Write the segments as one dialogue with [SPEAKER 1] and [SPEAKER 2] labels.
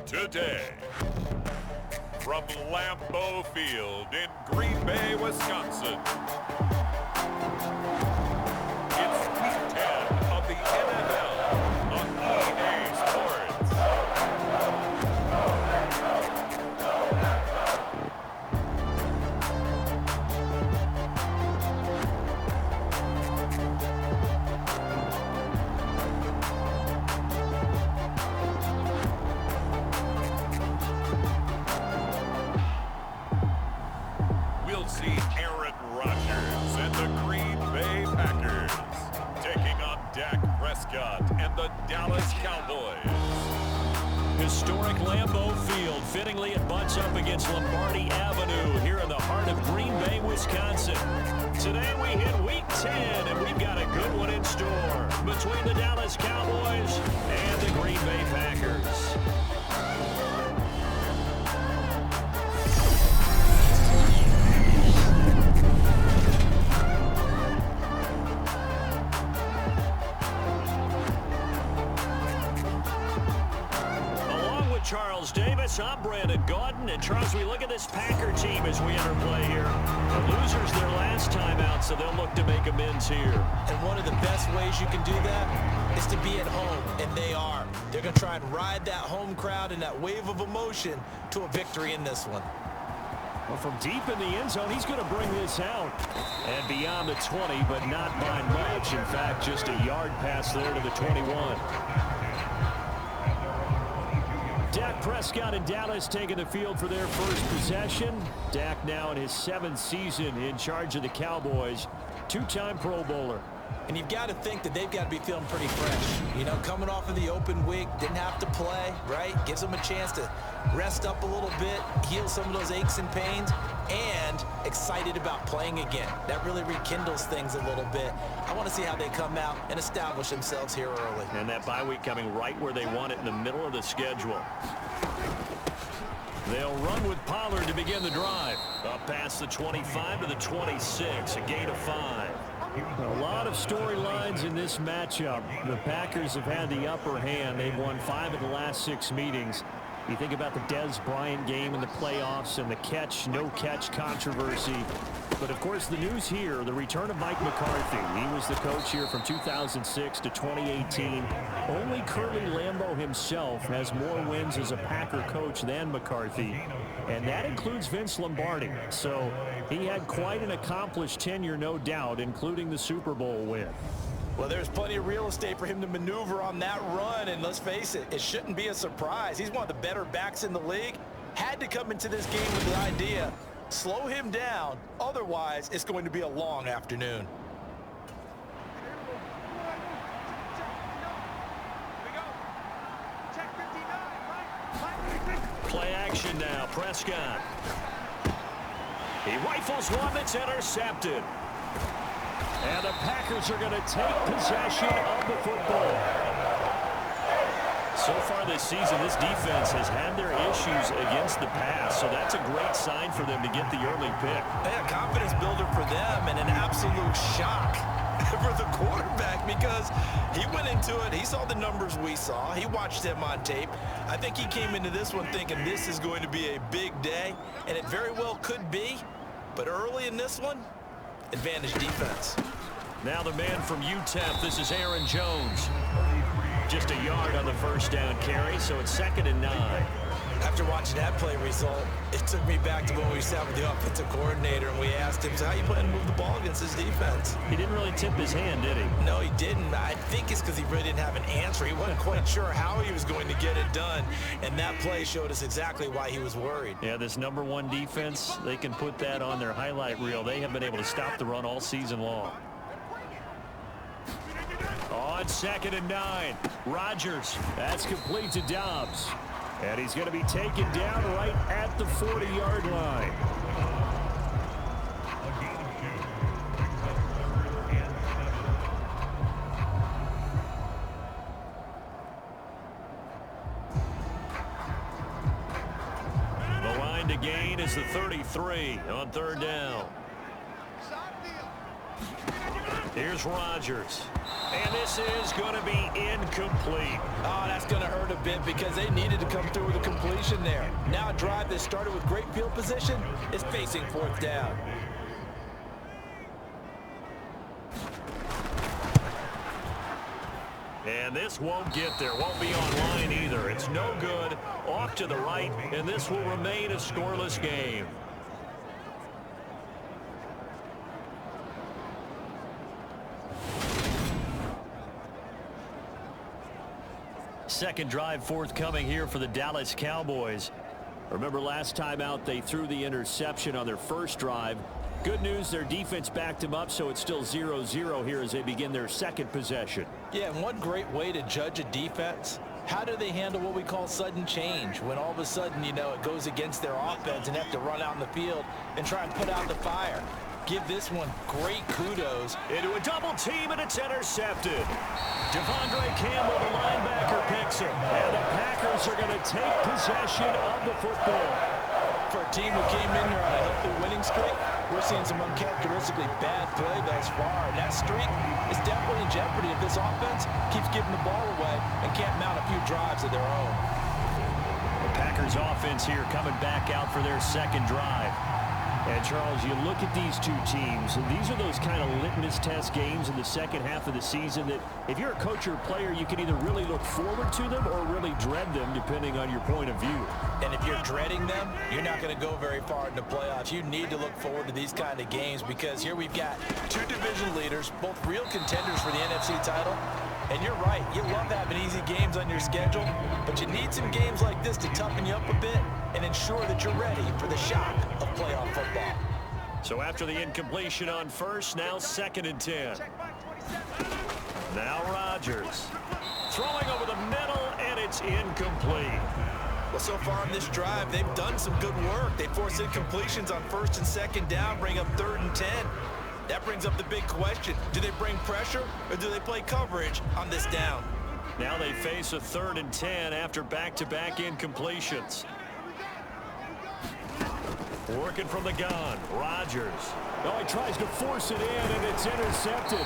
[SPEAKER 1] Today, from Lambeau Field in Green Bay, Wisconsin, it's Week 10 of the NFL on EA Sports. We'll see Aaron Rodgers and the Green Bay Packers taking on Dak Prescott and the Dallas Cowboys.
[SPEAKER 2] Historic Lambeau Field. Fittingly, it butts up against Lombardi Avenue here in the heart of Green Bay, Wisconsin. Today we hit Week 10, and we've got a good one in store between the Dallas Cowboys and the Green Bay Packers. Charles Davis, I'm Brandon Gaudin, and Charles, we look at this Packer team as we enter play here. The losers their last time out, so they'll look to make amends here.
[SPEAKER 3] And one of the best ways you can do that is to be at home, and they are. They're going to try and ride that home crowd and that wave of emotion to a victory in this one.
[SPEAKER 2] Well, from deep in the end zone, he's going to bring this out. And beyond the 20, but not by much. In fact, just a yard pass there to the 21. Dak Prescott and Dallas taking the field for their first possession. Dak now in his 7th season in charge of the Cowboys. Two-time Pro Bowler.
[SPEAKER 3] And you've got to think that they've got to be feeling pretty fresh. You know, coming off of the open week, didn't have to play, right? Gives them a chance to rest up a little bit, heal some of those aches and pains, and excited about playing again. That really rekindles things a little bit. I want to see how they come out and establish themselves here early.
[SPEAKER 2] And that bye week coming right where they want it, in the middle of the schedule. They'll run with Pollard to begin the drive. Up past the 25 to the 26, a gain of 5. A lot of storylines in this matchup. The Packers have had the upper hand. They've won 5 of the last 6 meetings. You think about the Dez Bryant game in the playoffs and the catch, no catch controversy. But of course the news here, the return of Mike McCarthy. He was the coach here from 2006 to 2018. Only Curly Lambeau himself has more wins as a Packer coach than McCarthy. And that includes Vince Lombardi. So he had quite an accomplished tenure, no doubt, including the Super Bowl win.
[SPEAKER 3] Well, there's plenty of real estate for him to maneuver on that run, and let's face it, it shouldn't be a surprise. He's one of the better backs in the league. Had to come into this game with the idea, slow him down, otherwise it's going to be a long afternoon.
[SPEAKER 2] Play action now, Prescott. He rifles one that's intercepted. And the Packers are going to take possession of the football. So far this season, this defense has had their issues against the pass, so that's a great sign for them to get the early pick.
[SPEAKER 3] Yeah, confidence builder for them, and an absolute shock for the quarterback because he went into it. He saw the numbers we saw. He watched them on tape. I think he came into this one thinking this is going to be a big day, and it very well could be. But early in this one, advantage defense.
[SPEAKER 2] Now the man from UTEP, this is Aaron Jones. Just a yard on the first down carry, so it's 2nd and 9.
[SPEAKER 3] After watching that play result, it took me back to when we sat with the offensive coordinator and we asked him, so how you plan to move the ball against this defense?
[SPEAKER 2] He didn't really tip his hand, did he?
[SPEAKER 3] No, he didn't. I think it's because he really didn't have an answer. He wasn't quite sure how he was going to get it done, and that play showed us exactly why he was worried.
[SPEAKER 2] Yeah, this #1 defense, they can put that on their highlight reel. They have been able to stop the run all season long. On 2nd and 9, Rodgers. That's complete to Dobbs. And he's going to be taken down right at the 40-yard line. The line to gain is the 33 on 3rd down. Here's Rodgers. And this is going to be incomplete.
[SPEAKER 3] Oh, that's going to hurt a bit because they needed to come through with a completion there. Now a drive that started with great field position is facing 4th down.
[SPEAKER 2] And this won't get there. Won't be online either. It's no good. Off to the right, and this will remain a scoreless game. Second drive forthcoming here for the Dallas Cowboys. Remember last time out they threw the interception on their first drive. Good news, their defense backed them up, so it's still 0-0 here as they begin their second possession.
[SPEAKER 3] Yeah, and one great way to judge a defense, how do they handle what we call sudden change? When all of a sudden, you know, it goes against their offense and have to run out in the field and try and put out the fire. Give this one great kudos.
[SPEAKER 2] Into a double team, and it's intercepted. Devondre Campbell, the linebacker, picks him. And the Packers are going to take possession of the football.
[SPEAKER 3] For a team who came in here on a healthy winning streak, we're seeing some uncharacteristically bad play thus far. And that streak is definitely in jeopardy if this offense keeps giving the ball away and can't mount a few drives of their own.
[SPEAKER 2] The Packers offense here coming back out for their second drive. And, Charles, you look at these two teams, and these are those kind of litmus test games in the second half of the season that if you're a coach or a player, you can either really look forward to them or really dread them, depending on your point of view.
[SPEAKER 3] And if you're dreading them, you're not going to go very far in the playoffs. You need to look forward to these kind of games because here we've got two division leaders, both real contenders for the NFC title. And you're right, you love having easy games on your schedule, but you need some games like this to toughen you up a bit and ensure that you're ready for the shock of playoff football.
[SPEAKER 2] So after the incompletion on first, now 2nd and 10. Now Rodgers throwing over the middle, and it's incomplete.
[SPEAKER 3] Well, so far on this drive, they've done some good work. They force incompletions on 1st and 2nd down, bring up 3rd and 10. That brings up the big question. Do they bring pressure or do they play coverage on this down?
[SPEAKER 2] Now they face a 3rd and 10 after back-to-back incompletions. Working from the gun, Rodgers. Oh, he tries to force it in, and it's intercepted.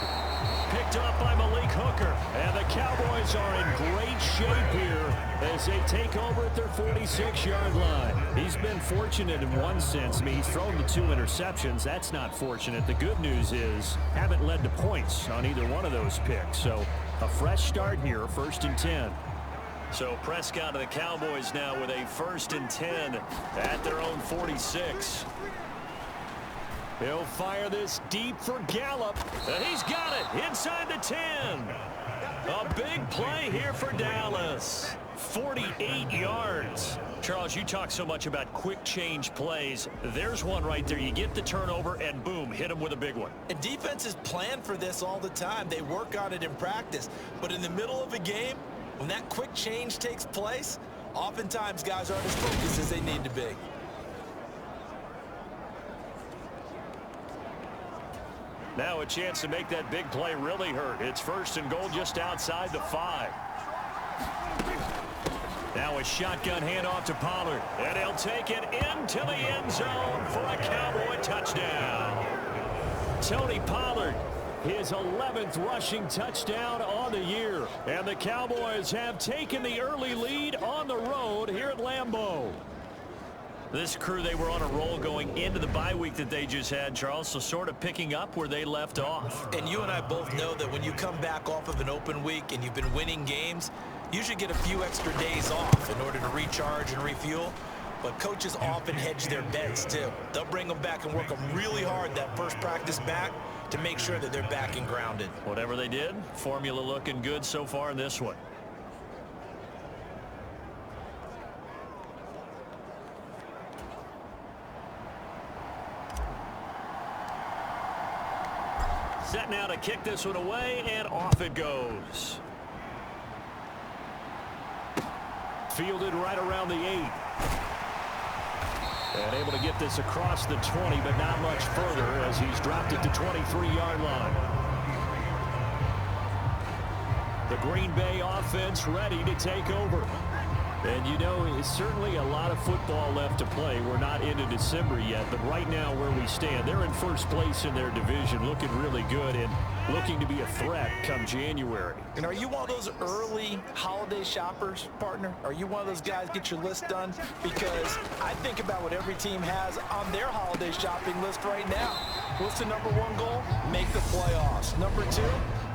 [SPEAKER 2] Picked up by Malik Hooker. And the Cowboys are in great shape here as they take over at their 46-yard line. He's been fortunate in one sense. I mean, he's thrown the 2 interceptions. That's not fortunate. The good news is haven't led to points on either one of those picks. So a fresh start here, 1st and 10. So Prescott and the Cowboys now with a 1st and 10 at their own 46. He'll fire this deep for Gallup. And he's got it inside the 10. A big play here for Dallas. 48 yards. Charles, you talk so much about quick change plays. There's one right there. You get the turnover and boom, hit him with a big one.
[SPEAKER 3] And defenses plan for this all the time. They work on it in practice. But in the middle of a game, when that quick change takes place, oftentimes guys aren't as focused as they need to be.
[SPEAKER 2] Now a chance to make that big play really hurt. It's 1st and goal just outside the 5. Now a shotgun handoff to Pollard. And he'll take it into the end zone for a Cowboy touchdown. Tony Pollard, his 11th rushing touchdown on the year. And the Cowboys have taken the early lead on the road here at Lambeau. This crew, they were on a roll going into the bye week that they just had, Charles, so sort of picking up where they left off.
[SPEAKER 3] And you and I both know that when you come back off of an open week and you've been winning games, you should get a few extra days off in order to recharge and refuel. But coaches often hedge their bets, too. They'll bring them back and work them really hard that first practice back to make sure that they're back and grounded.
[SPEAKER 2] Whatever they did, formula looking good so far in this one. Set now to kick this one away, and off it goes. Fielded right around the 8. And able to get this across the 20, but not much further as he's dropped it to 23-yard line. The Green Bay offense ready to take over. And you know, it's certainly a lot of football left to play. We're not into December yet, but right now where we stand, they're in first place in their division, looking really good and looking to be a threat come January.
[SPEAKER 3] And are you one of those early holiday shoppers, partner? Are you one of those guys get your list done? Because I think about what every team has on their holiday shopping list right now. What's the number one goal? Make the playoffs. Number two,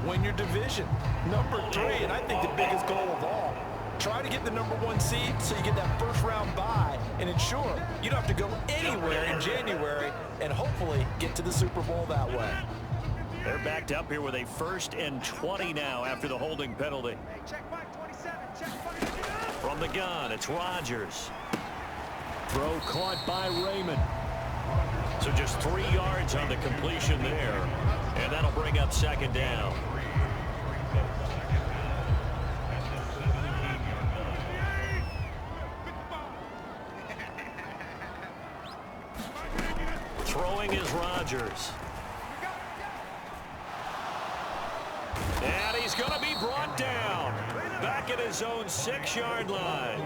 [SPEAKER 3] win your division. Number three, and I think the biggest goal of all, try to get the number one seed so you get that first round bye and ensure you don't have to go anywhere in January and hopefully get to the Super Bowl that way.
[SPEAKER 2] They're backed up here with a 1st and 20 now after the holding penalty. From the gun, it's Rodgers. Throw caught by Raymond. So just 3 yards on the completion there. And that'll bring up 2nd down. Throwing is Rodgers. And he's going to be brought down. Back at his own 6-yard line.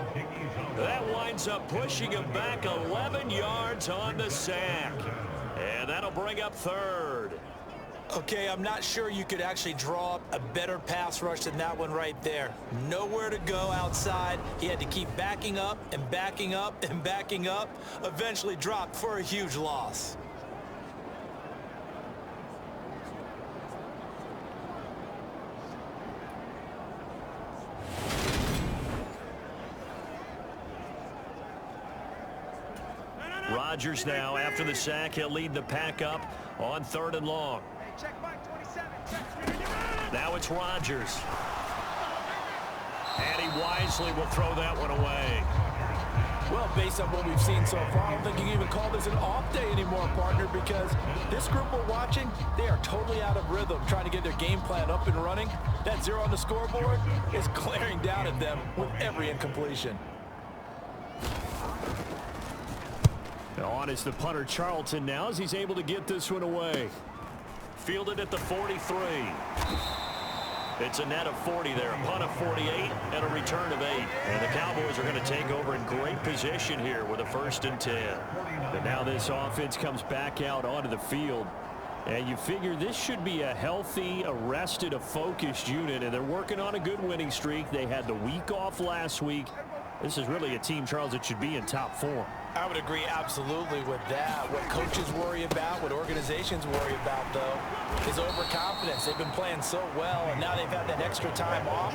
[SPEAKER 2] That winds up pushing him back 11 yards on the sack. And that'll bring up 3rd.
[SPEAKER 3] Okay, I'm not sure you could actually draw up a better pass rush than that one right there. Nowhere to go outside. He had to keep backing up and backing up and backing up. Eventually dropped for a huge loss.
[SPEAKER 2] Rodgers now, after the sack, he'll lead the pack up on 3rd and long. Now it's Rodgers. And he wisely will throw that one away.
[SPEAKER 3] Well, based on what we've seen so far, I don't think you can even call this an off day anymore, partner, because this group we're watching, they are totally out of rhythm, trying to get their game plan up and running. That 0 on the scoreboard is glaring down at them with every incompletion.
[SPEAKER 2] On is the punter Charlton now as he's able to get this one away. Fielded at the 43. It's a net of 40 there. A punt of 48 and a return of 8. And the Cowboys are going to take over in great position here with a 1st and 10. But now this offense comes back out onto the field. And you figure this should be a healthy, a focused unit. And they're working on a good winning streak. They had the week off last week. This is really a team, Charles, that should be in top form.
[SPEAKER 3] I would agree absolutely with that. What coaches worry about, what organizations worry about, though, is overconfidence. They've been playing so well, and now they've had that extra time off.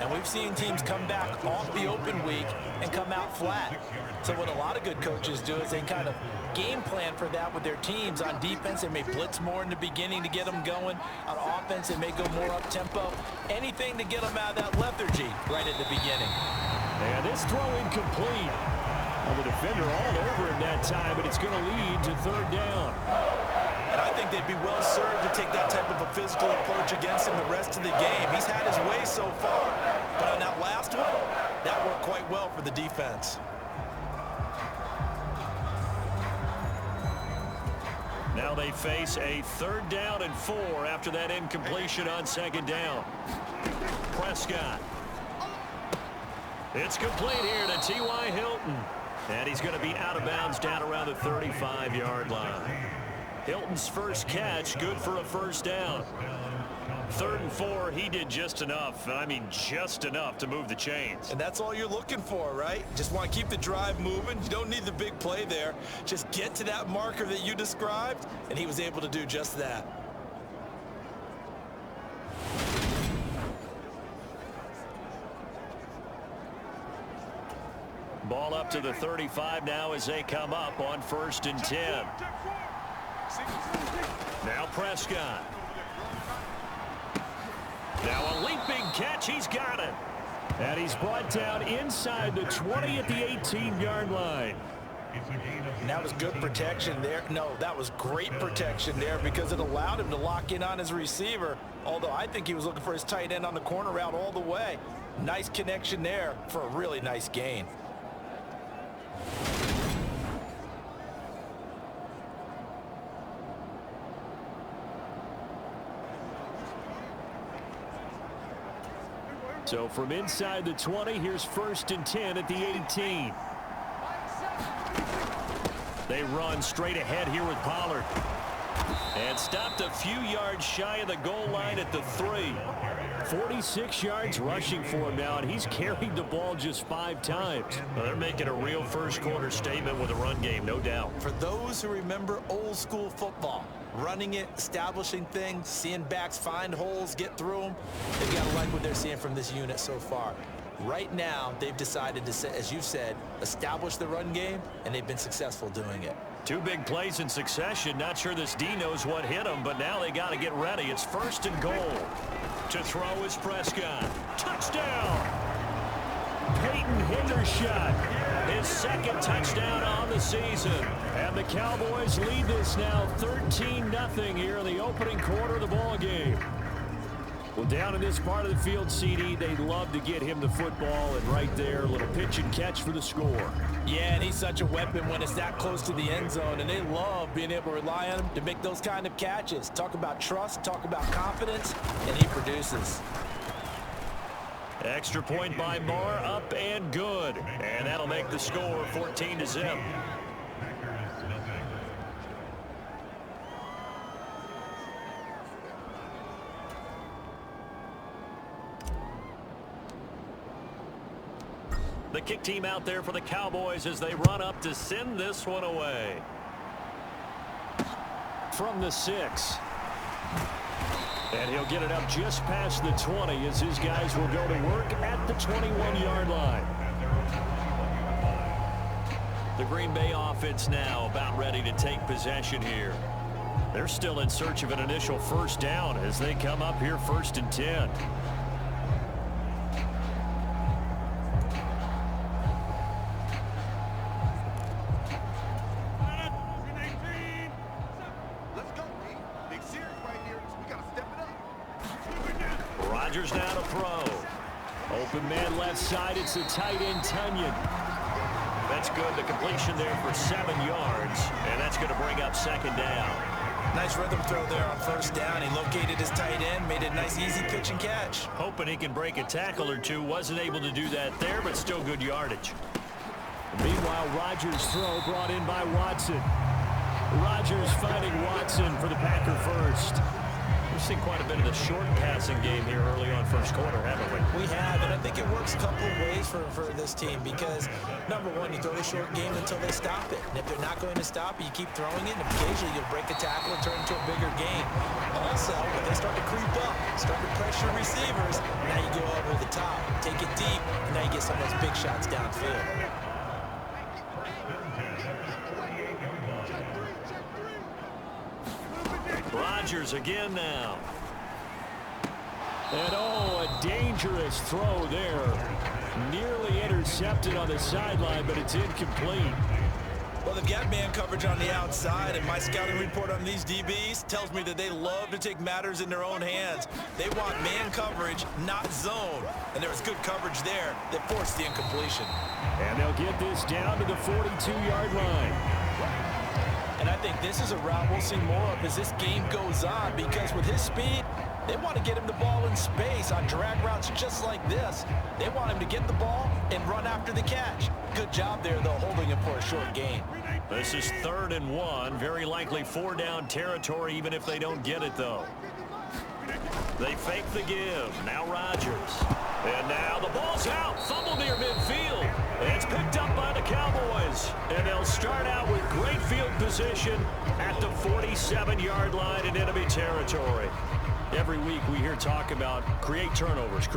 [SPEAKER 3] And we've seen teams come back off the open week and come out flat. So what a lot of good coaches do is they kind of game plan for that with their teams. On defense, they may blitz more in the beginning to get them going. On offense, they may go more up-tempo. Anything to get them out of that lethargy right at the beginning.
[SPEAKER 2] And this throw incomplete. Well, the defender all over him that time, but it's going to lead to 3rd down.
[SPEAKER 3] And I think they'd be well served to take that type of a physical approach against him the rest of the game. He's had his way so far, but on that last one, that worked quite well for the defense.
[SPEAKER 2] Now they face a 3rd down and 4 after that incompletion on 2nd down. Prescott. It's complete here to T.Y. Hilton. And he's going to be out of bounds down around the 35-yard line. Hilton's first catch, good for a 1st down. 3rd and 4, he did just enough. I mean, just enough to move the chains.
[SPEAKER 3] And that's all you're looking for, right? Just want to keep the drive moving. You don't need the big play there. Just get to that marker that you described, and he was able to do just that.
[SPEAKER 2] Ball up to the 35 now as they come up on 1st and 10. Now Prescott. Now a leaping catch. He's got it. And he's brought down inside the 20 at the 18-yard line.
[SPEAKER 3] And that was good protection there. No, that was great protection there because it allowed him to lock in on his receiver. Although I think he was looking for his tight end on the corner route all the way. Nice connection there for a really nice gain.
[SPEAKER 2] So from inside the 20, here's 1st and 10 at the 18. They run straight ahead here with Pollard. And stopped a few yards shy of the goal line at the 3. 46 yards rushing for him now, and he's carried the ball just 5 times.
[SPEAKER 3] Well, they're making a real first-quarter statement with a run game, no doubt. For those who remember old-school football, running it, establishing things, seeing backs find holes, get through them, they've got to like what they're seeing from this unit so far. Right now, they've decided to, as you said, establish the run game, and they've been successful doing it.
[SPEAKER 2] 2 big plays in succession. Not sure this D knows what hit him, but now they got to get ready. It's 1st and goal. To throw is Prescott. Touchdown! Peyton Hendershot. His 2nd touchdown on the season. And the Cowboys lead this now 13-0 here in the opening quarter of the ball game. Well, down in this part of the field, CD, they love to get him the football, and right there, a little pitch and catch for the score.
[SPEAKER 3] Yeah, and he's such a weapon when it's that close to the end zone, and they love being able to rely on him to make those kind of catches. Talk about trust, talk about confidence, and he produces.
[SPEAKER 2] Extra point by Marr, up and good. And that'll make the score 14-0. The kick team out there for the Cowboys as they run up to send this one away. From the 6. And he'll get it up just past the 20 as his guys will go to work at the 21-yard line. The Green Bay offense now about ready to take possession here. They're still in search of an initial 1st down as they come up here 1st and 10. Rodgers now to throw. Open man left side. It's the tight end, Tunyon. That's good. The completion there for 7 yards. And that's going to bring up 2nd down.
[SPEAKER 3] Nice rhythm throw there on 1st down. He located his tight end, made a nice easy pitch and catch.
[SPEAKER 2] Hoping he can break a tackle or two. Wasn't able to do that there, but still good yardage. Meanwhile, Rodgers' throw brought in by Watson. Rodgers finding Watson for the Packer first. We've seen quite a bit of the short passing game here early on 1st quarter, haven't we?
[SPEAKER 3] We have, and I think it works a couple of ways for this team because, number one, you throw the short game until they stop it. And if they're not going to stop it, you keep throwing it, and occasionally you'll break a tackle and turn into a bigger game. Also, if they start to creep up, start to pressure receivers, now you go over the top, take it deep, and now you get some of those big shots downfield.
[SPEAKER 2] Rodgers again now. And a dangerous throw there. Nearly intercepted on the sideline, but it's incomplete.
[SPEAKER 3] Well, they've got man coverage on the outside, and my scouting report on these DBs tells me that they love to take matters in their own hands. They want man coverage, not zone. And there was good coverage there that forced the incompletion.
[SPEAKER 2] And they'll get this down to the 42-yard line.
[SPEAKER 3] And I think this is a route we'll see more of as this game goes on because with his speed, they want to get him the ball in space on drag routes just like this. They want him to get the ball and run after the catch. Good job there, though, holding him for a short gain.
[SPEAKER 2] This is 3rd and 1. Very likely 4-down territory even if they don't get it, though. They fake the give. Now Rodgers. And now the ball's out. Fumble near midfield. It's picked up by the Cowboys. And they'll start out with great field position at the 47-yard line in enemy territory. Every week we hear talk about create turnovers.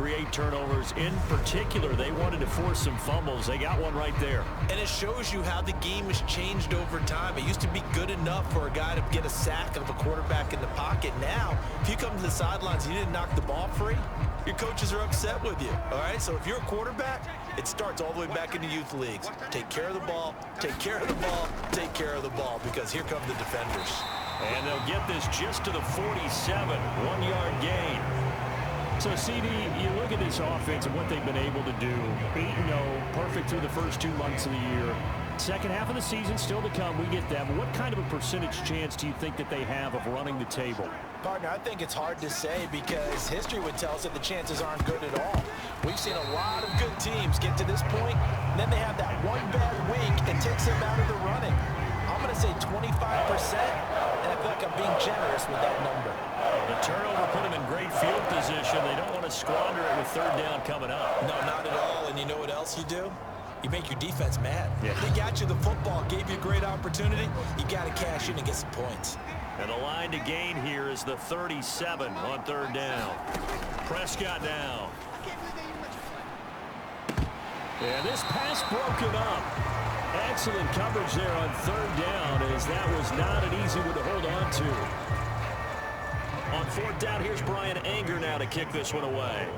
[SPEAKER 2] In particular, they wanted to force some fumbles. They got one right there.
[SPEAKER 3] And it shows you how the game has changed over time. It used to be good enough for a guy to get a sack of a quarterback in the pocket. Now, if you come to the sidelines and you didn't knock the ball free, your coaches are upset with you. All right, so if you're a quarterback, it starts all the way back in the youth leagues. Take care of the ball, take care of the ball, take care of the ball, because here come the defenders.
[SPEAKER 2] And they'll get this just to the 47, 1-yard gain. So, CD, you look at this offense and what they've been able to do. 8-0, perfect through the first 2 months of the year. Second half of the season still to come. We get that. But what kind of a percentage chance do you think that they have of running the table?
[SPEAKER 3] Partner, I think it's hard to say because history would tell us that the chances aren't good at all. We've seen a lot of good teams get to this point, and then they have that one bad week and takes them out of the running. I'm going to say 25%, and I feel like I'm being generous with that number.
[SPEAKER 2] The turnover put them in great field position. They don't want to squander it with third down coming up.
[SPEAKER 3] No, not at all. And you know what else you do? You make your defense mad.
[SPEAKER 2] Yeah.
[SPEAKER 3] They got you the football, gave you a great opportunity. You got to cash in and get some points.
[SPEAKER 2] And the line to gain here is the 37 on third down. Prescott down. And this pass broken up. Excellent coverage there on third down, as that was not an easy one to hold on to. On fourth down, here's Brian Anger now to kick this one away.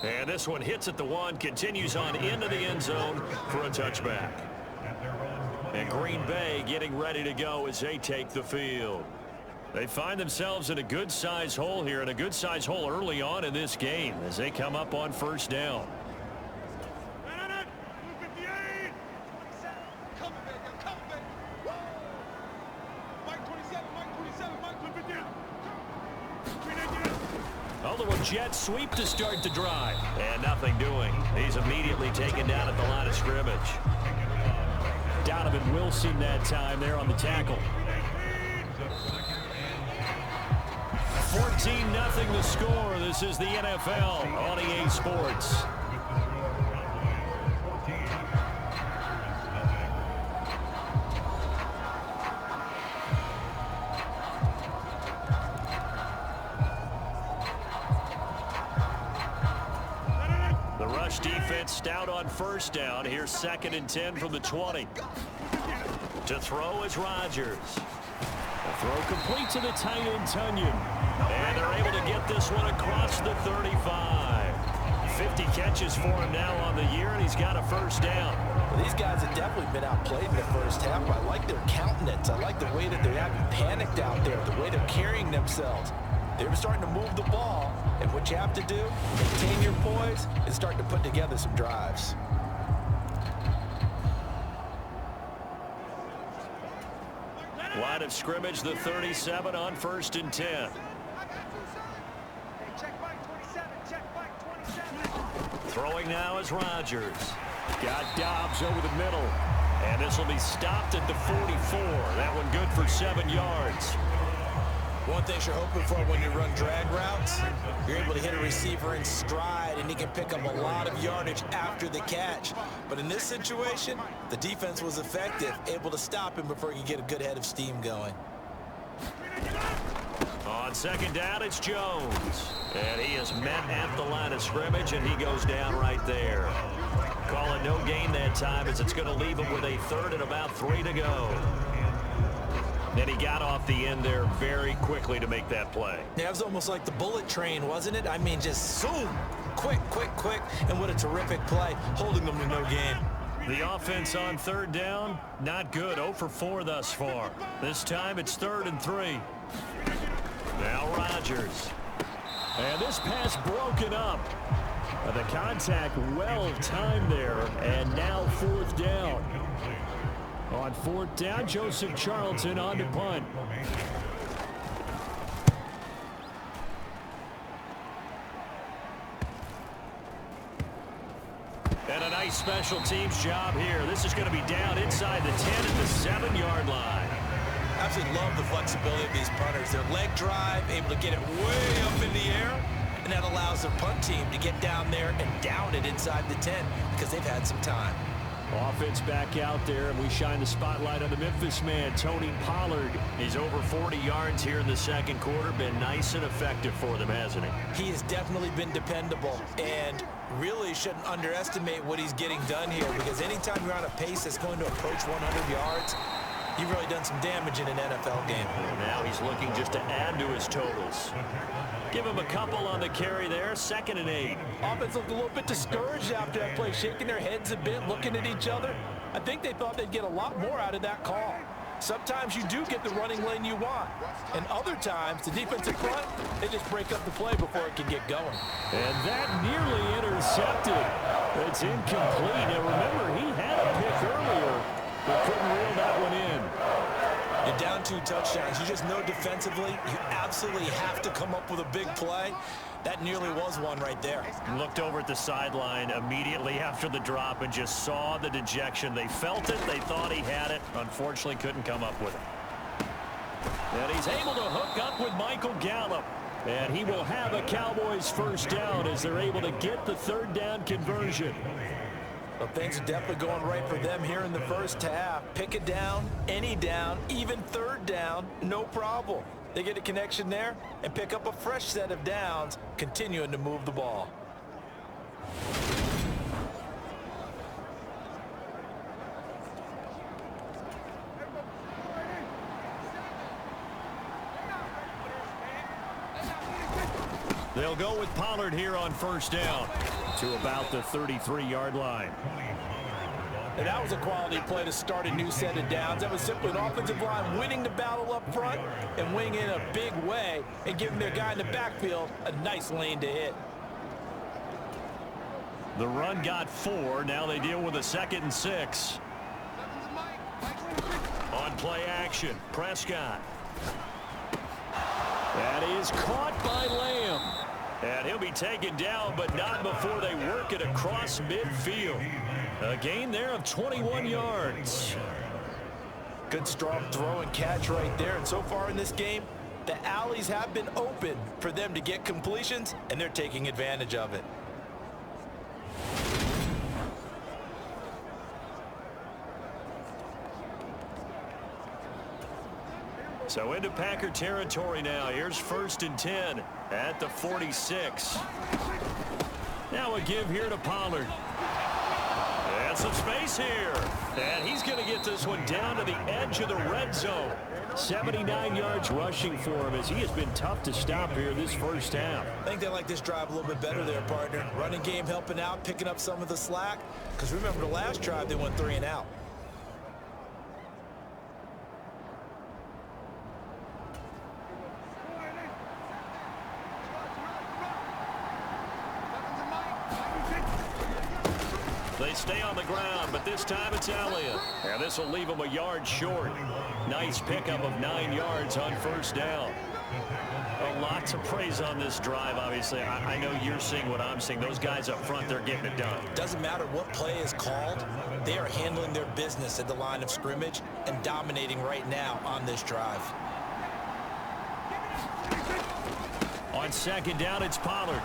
[SPEAKER 2] And this one hits at the one, continues on into the end zone for a touchback. And Green Bay getting ready to go as they take the field. They find themselves in a good-sized hole here, and a good-sized hole early on in this game as they come up on first down. A little jet sweep to start the drive. And nothing doing. He's immediately taken down at the line of scrimmage. Donovan Wilson that time there on the tackle. 14-0 the score. This is the NFL on EA Sports. The rush defense stout on first down. Here's 2nd and 10 from the 20. To throw is Rodgers. The throw complete to the tight end, Tunyon. And they're able to get this one across the 35. 50 catches for him now on the year, and he's got a first down.
[SPEAKER 3] Well, these guys have definitely been outplayed in the first half. I like their countenance. I like the way that they haven't panicked out there, the way they're carrying themselves. They were starting to move the ball, and what you have to do, maintain your poise, and start to put together some drives.
[SPEAKER 2] Line of scrimmage, the 37 on 1st and 10. Throwing now is Rodgers. Got Dobbs over the middle. And this will be stopped at the 44. That one good for 7 yards.
[SPEAKER 3] One thing you're hoping for when you run drag routes, you're able to hit a receiver in stride, and he can pick up a lot of yardage after the catch. But in this situation, the defense was effective, able to stop him before he could get a good head of steam going.
[SPEAKER 2] On 2nd down, it's Jones. And he is met at the line of scrimmage, and he goes down right there. Call it no gain that time, as it's going to leave him with a 3rd and about 3 to go. Then he got off the end there very quickly to make that play.
[SPEAKER 3] Yeah, it was almost like the bullet train, wasn't it? I mean, just zoom, quick, and what a terrific play, holding them to no gain.
[SPEAKER 2] The offense on 3rd down, not good, 0 for 4 thus far. This time it's 3rd and 3. Now Rodgers. And this pass broken up. The contact well timed there, and now 4th down. On 4th down, Joseph Charlton on to punt. And a nice special teams job here. This is going to be down inside the 10 at the 7-yard line.
[SPEAKER 3] Absolutely love the flexibility of these punters. Their leg drive, able to get it way up in the air, and that allows their punt team to get down there and down it inside the 10 because they've had some time.
[SPEAKER 2] Offense back out there, and we shine the spotlight on the Memphis man, Tony Pollard. He's over 40 yards here in the 2nd quarter. Been nice and effective for them, hasn't he?
[SPEAKER 3] He has definitely been dependable, and really shouldn't underestimate what he's getting done here, because anytime you're on a pace that's going to approach 100 yards, you've really done some damage in an NFL game.
[SPEAKER 2] Now he's looking just to add to his totals. Give him a couple on the carry there, 2nd and 8.
[SPEAKER 3] Offense looked a little bit discouraged after that play, shaking their heads a bit, looking at each other. I think they thought they'd get a lot more out of that call. Sometimes you do get the running lane you want. And other times, the defensive front, they just break up the play before it can get going.
[SPEAKER 2] And that nearly intercepted. It's incomplete. Now remember, he had a pick earlier, but couldn't reel that one in.
[SPEAKER 3] You're down 2 touchdowns. You just know defensively, you absolutely have to come up with a big play. That nearly was one right there.
[SPEAKER 2] Looked over at the sideline immediately after the drop and just saw the dejection. They felt it. They thought he had it. Unfortunately, couldn't come up with it. And he's able to hook up with Michael Gallup. And he will have a Cowboys first down as they're able to get the third down conversion.
[SPEAKER 3] Well, things are definitely going right for them here in the first half. Pick it down, any down, even third down, no problem. They get a connection there and pick up a fresh set of downs, continuing to move the ball.
[SPEAKER 2] They'll go with Pollard here on first down to about the 33-yard line.
[SPEAKER 3] And that was a quality play to start a new set of downs. That was simply an offensive line winning the battle up front and winning in a big way and giving their guy in the backfield a nice lane to hit.
[SPEAKER 2] The run got 4. Now they deal with a 2nd and 6. On play action, Prescott. That is caught by Lamb. And he'll be taken down, but not before they work it across midfield. A gain there of 21 yards.
[SPEAKER 3] Good strong throw and catch right there. And so far in this game, the alleys have been open for them to get completions, and they're taking advantage of it.
[SPEAKER 2] So into Packer territory now. Here's 1st and 10 at the 46. Now a give here to Pollard. And some space here. And he's going to get this one down to the edge of the red zone. 79 yards rushing for him as he has been tough to stop here this first half.
[SPEAKER 3] I think they like this drive a little bit better there, partner. Running game helping out, picking up some of the slack. Because remember the last drive, they went 3 and out.
[SPEAKER 2] They stay on the ground, but this time it's Elliott. And this will leave him a yard short. Nice pickup of 9 yards on first down. A lot to praise on this drive, obviously. I know you're seeing what I'm seeing. Those guys up front, they're getting it done.
[SPEAKER 3] Doesn't matter what play is called. They are handling their business at the line of scrimmage and dominating right now on this drive.
[SPEAKER 2] On 2nd down, it's Pollard.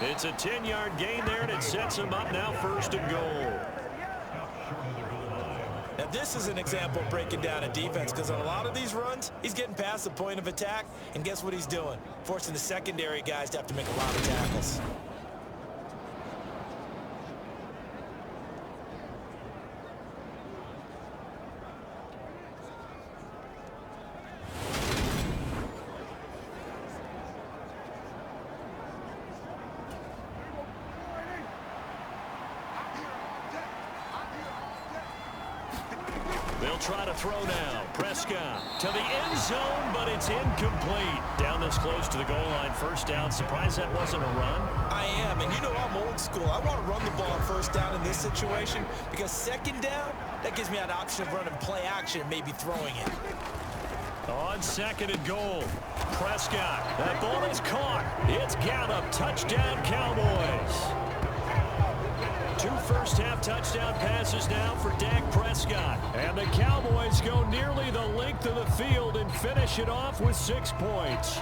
[SPEAKER 2] It's a 10-yard gain there, and it sets him up now 1st and goal.
[SPEAKER 3] Now, this is an example of breaking down a defense because on a lot of these runs, he's getting past the point of attack, and guess what he's doing? Forcing the secondary guys to have to make a lot of tackles.
[SPEAKER 2] They'll try to throw now. Prescott to the end zone, but it's incomplete. Down this close to the goal line, first down. Surprised that wasn't a run?
[SPEAKER 3] I am, and you know I'm old school. I want to run the ball on first down in this situation because 2nd down, that gives me an option of running play action and maybe throwing it.
[SPEAKER 2] On 2nd and goal, Prescott. That ball is caught. It's Gallup. Touchdown, Cowboys. 2 first-half touchdown passes now for Dak Prescott. And the Cowboys go nearly the length of the field and finish it off with 6 points.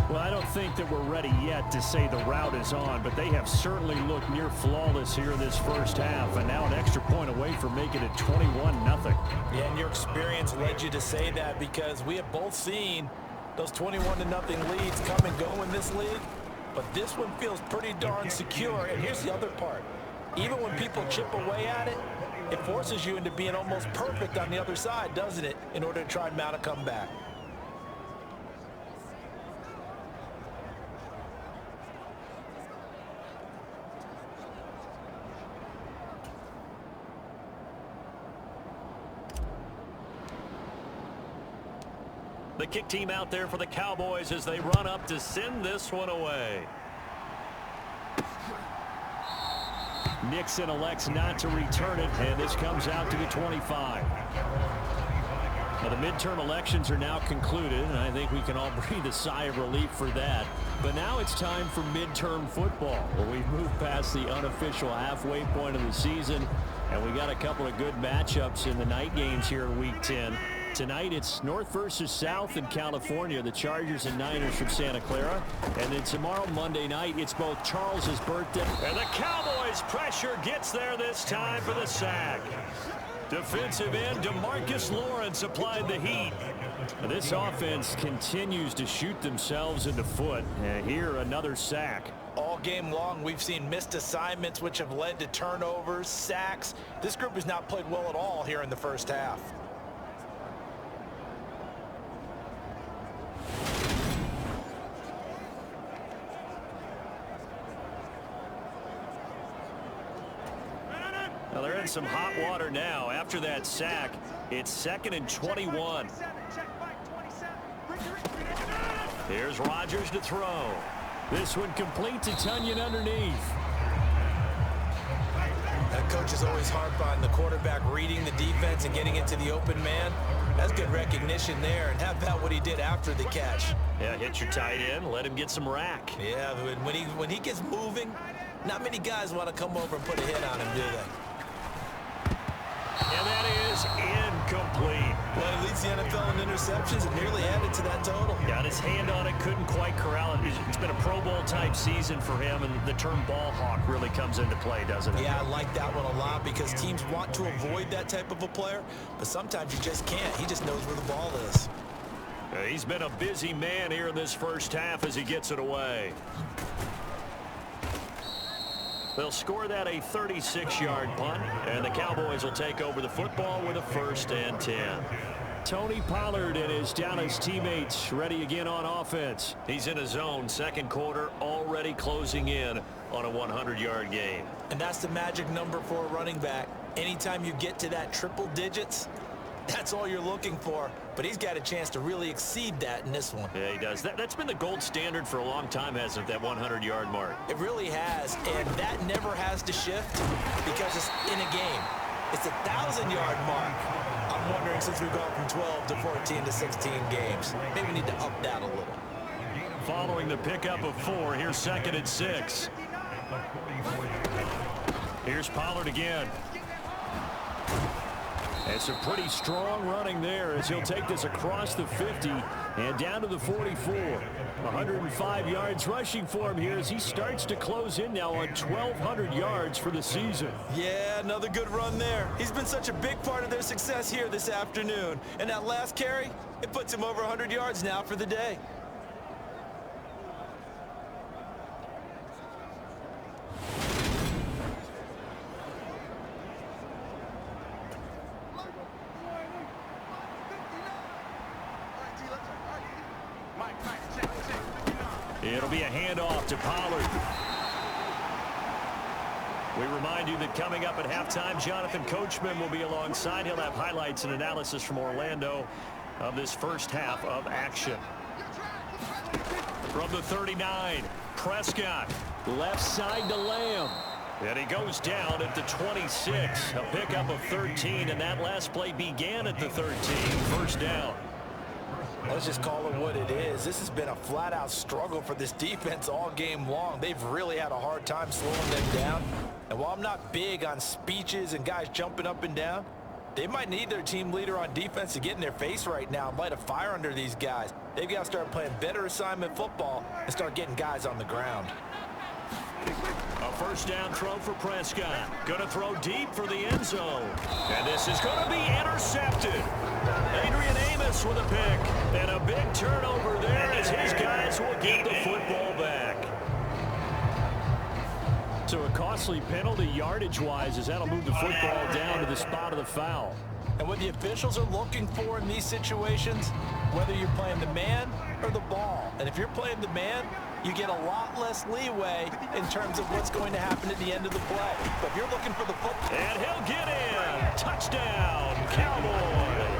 [SPEAKER 2] Well, I don't think that we're ready yet to say the route is on, but they have certainly looked near flawless here in this first half, and now an extra point away from making it 21-0.
[SPEAKER 3] Yeah, and your experience led you to say that because we have both seen those 21-0 leads come and go in this league, but this one feels pretty darn secure, and here's the other part. Even when people chip away at it, it forces you into being almost perfect on the other side, doesn't it, in order to try and mount a comeback.
[SPEAKER 2] The kick team out there for the Cowboys as they run up to send this one away. Nixon elects not to return it, and this comes out to the 25. Now, the midterm elections are now concluded, and I think we can all breathe a sigh of relief for that. But now it's time for midterm football. Well, we've moved past the unofficial halfway point of the season, and we got a couple of good matchups in the night games here in Week 10. Tonight, it's North versus South in California, the Chargers and Niners from Santa Clara. And then tomorrow, Monday night, it's both Charles's birthday. And the Cowboys' pressure gets there this time for the sack. Defensive end DeMarcus Lawrence applied the heat. This offense continues to shoot themselves in the foot. And here, another sack.
[SPEAKER 3] All game long, we've seen missed assignments, which have led to turnovers, sacks. This group has not played well at all here in the first half.
[SPEAKER 2] Well, they're in some hot water now. After that sack, it's 2nd and 21. Here's Rodgers to throw. This one complete to Tunyon underneath.
[SPEAKER 3] That coach is always harp on the quarterback reading the defense and getting into the open man. That's good recognition there. And how about what he did after the catch?
[SPEAKER 2] Yeah, hit your tight end, let him get some rack.
[SPEAKER 3] Yeah, when he gets moving, not many guys want to come over and put a hit on him, do they?
[SPEAKER 2] And that is incomplete.
[SPEAKER 3] Well, he leads the NFL in interceptions and nearly added to that total.
[SPEAKER 2] Got his hand on it, couldn't quite corral it. It's been a Pro Bowl-type season for him, and the term ball hawk really comes into play, doesn't it?
[SPEAKER 3] Yeah, I like that one a lot because teams want to avoid that type of a player, but sometimes you just can't. He just knows where the ball is.
[SPEAKER 2] He's been a busy man here in this first half as he gets it away. They'll score that a 36-yard punt, and the Cowboys will take over the football with a 1st and 10. Tony Pollard and his Dallas teammates ready again on offense. He's in his zone, second quarter, already closing in on a 100-yard game.
[SPEAKER 3] And that's the magic number for a running back. Anytime you get to that triple digits, that's all you're looking for. But he's got a chance to really exceed that in this one.
[SPEAKER 2] Yeah, he does. That's been the gold standard for a long time, hasn't it, that 100-yard mark?
[SPEAKER 3] It really has, and that never has to shift because it's in a game. It's a 1,000-yard mark. I'm wondering, since we've gone from 12 to 14 to 16 games, maybe we need to up that a little.
[SPEAKER 2] Following the pickup of 4, here's 2nd and 6. Here's Pollard again. And some pretty strong running there as he'll take this across the 50 and down to the 44. 105 yards rushing for him here as he starts to close in now on 1,200 yards for the season.
[SPEAKER 3] Yeah, another good run there. He's been such a big part of their success here this afternoon. And that last carry, it puts him over 100 yards now for the day.
[SPEAKER 2] It'll be a handoff to Pollard. We remind you that coming up at halftime, Jonathan Coachman will be alongside. He'll have highlights and analysis from Orlando of this first half of action. From the 39, Prescott, left side to Lamb. And he goes down at the 26. A pickup of 13, and that last play began at the 13. First down.
[SPEAKER 3] Let's just call it what it is. This has been a flat-out struggle for this defense all game long. They've really had a hard time slowing them down. And while I'm not big on speeches and guys jumping up and down, they might need their team leader on defense to get in their face right now and light a fire under these guys. They've got to start playing better assignment football and start getting guys on the ground.
[SPEAKER 2] A first down throw for Prescott. Going to throw deep for the end zone. And this is going to be intercepted. Adrian Amos with a pick. And a big turnover there as his guys will get the football back. So a costly penalty yardage-wise as that'll move the football down to the spot of the foul.
[SPEAKER 3] And what the officials are looking for in these situations, whether you're playing the man or the ball. And if you're playing the man, you get a lot less leeway in terms of what's going to happen at the end of the play. But if you're looking for the football...
[SPEAKER 2] And he'll get in. Touchdown, Cowboys.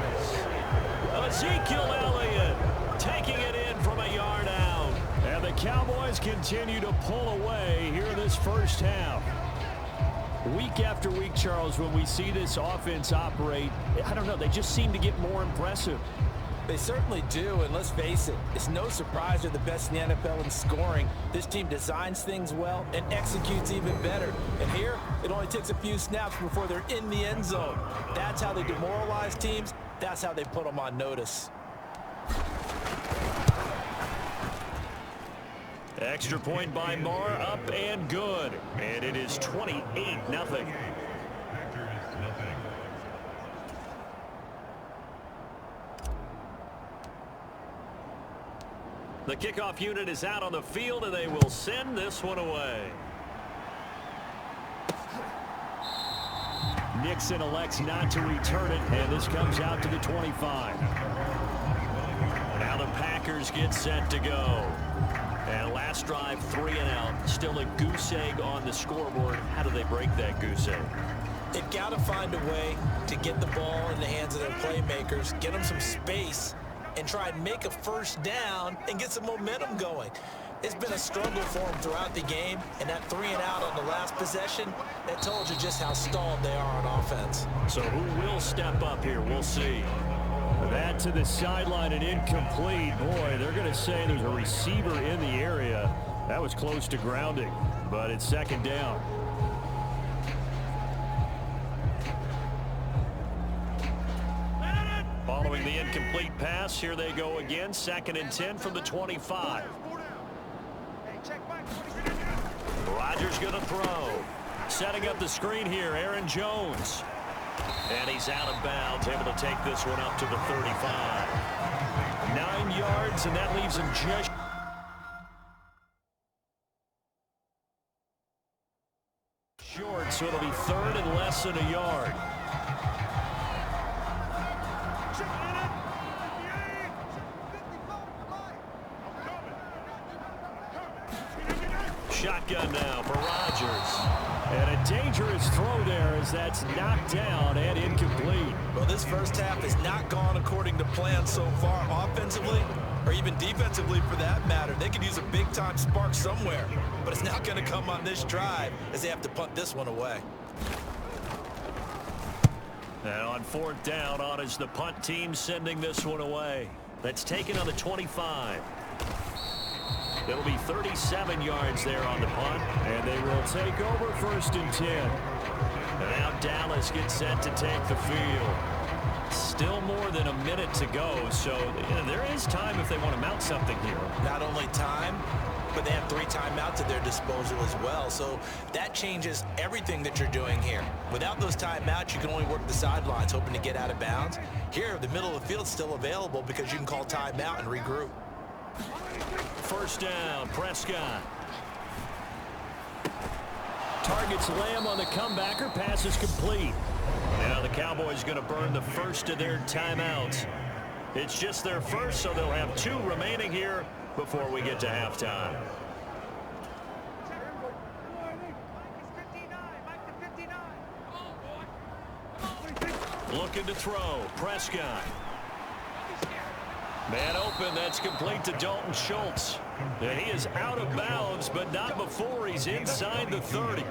[SPEAKER 2] Ezekiel Elliott Cowboys continue to pull away here in this first half. Week after week, Charles, when we see this offense operate, I don't know, they just seem to get more impressive.
[SPEAKER 3] They certainly do, and let's face it, it's no surprise they're the best in the NFL in scoring. This team designs things well and executes even better. And here, it only takes a few snaps before they're in the end zone. That's how they demoralize teams. That's how they put them on notice.
[SPEAKER 2] Extra point by Marr, up and good. And it is 28-0. The kickoff unit is out on the field, and they will send this one away. Nixon elects not to return it, and this comes out to the 25. Now the Packers get set to go. And last drive, 3 and out. Still a goose egg on the scoreboard. How do they break that goose egg?
[SPEAKER 3] They've got to find a way to get the ball in the hands of their playmakers, get them some space, and try and make a first down and get some momentum going. It's been a struggle for them throughout the game, and that 3 and out on the last possession, that told you just how stalled they are on offense.
[SPEAKER 2] So who will step up here? We'll see. That to the sideline and incomplete. Boy, they're going to say there's a receiver in the area. That was close to grounding, but it's second down. Following the incomplete pass, here they go again. 2nd and 10 from the 25. Rodgers going to throw. Setting up the screen here, Aaron Jones. And he's out of bounds, able to take this one up to the 35. 9 yards, and that leaves him just short, so it'll be 3rd and less than a yard. Shotgun now for Rodgers. And a dangerous throw there as that's knocked down and incomplete.
[SPEAKER 3] Well, this first half has not gone according to plan so far offensively, or even defensively for that matter. They could use a big-time spark somewhere, but it's not going to come on this drive as they have to punt this one away.
[SPEAKER 2] And on 4th down, on is the punt team sending this one away. That's taken on the 25. It'll be 37 yards there on the punt, and they will take over 1st and 10. And now Dallas gets set to take the field. Still more than a minute to go, so there is time if they want to mount something here.
[SPEAKER 3] Not only time, but they have 3 timeouts at their disposal as well, so that changes everything that you're doing here. Without those timeouts, you can only work the sidelines, hoping to get out of bounds. Here, the middle of the field's still available because you can call timeout and regroup.
[SPEAKER 2] 1st down, Prescott. Targets Lamb on the comebacker. Pass is complete. Now the Cowboys going to burn the first of their timeouts. It's just their first, so they'll have 2 remaining here before we get to halftime. Looking to throw. Prescott. Man open, that's complete to Dalton Schultz. And he is out of bounds, but not before he's inside the 30.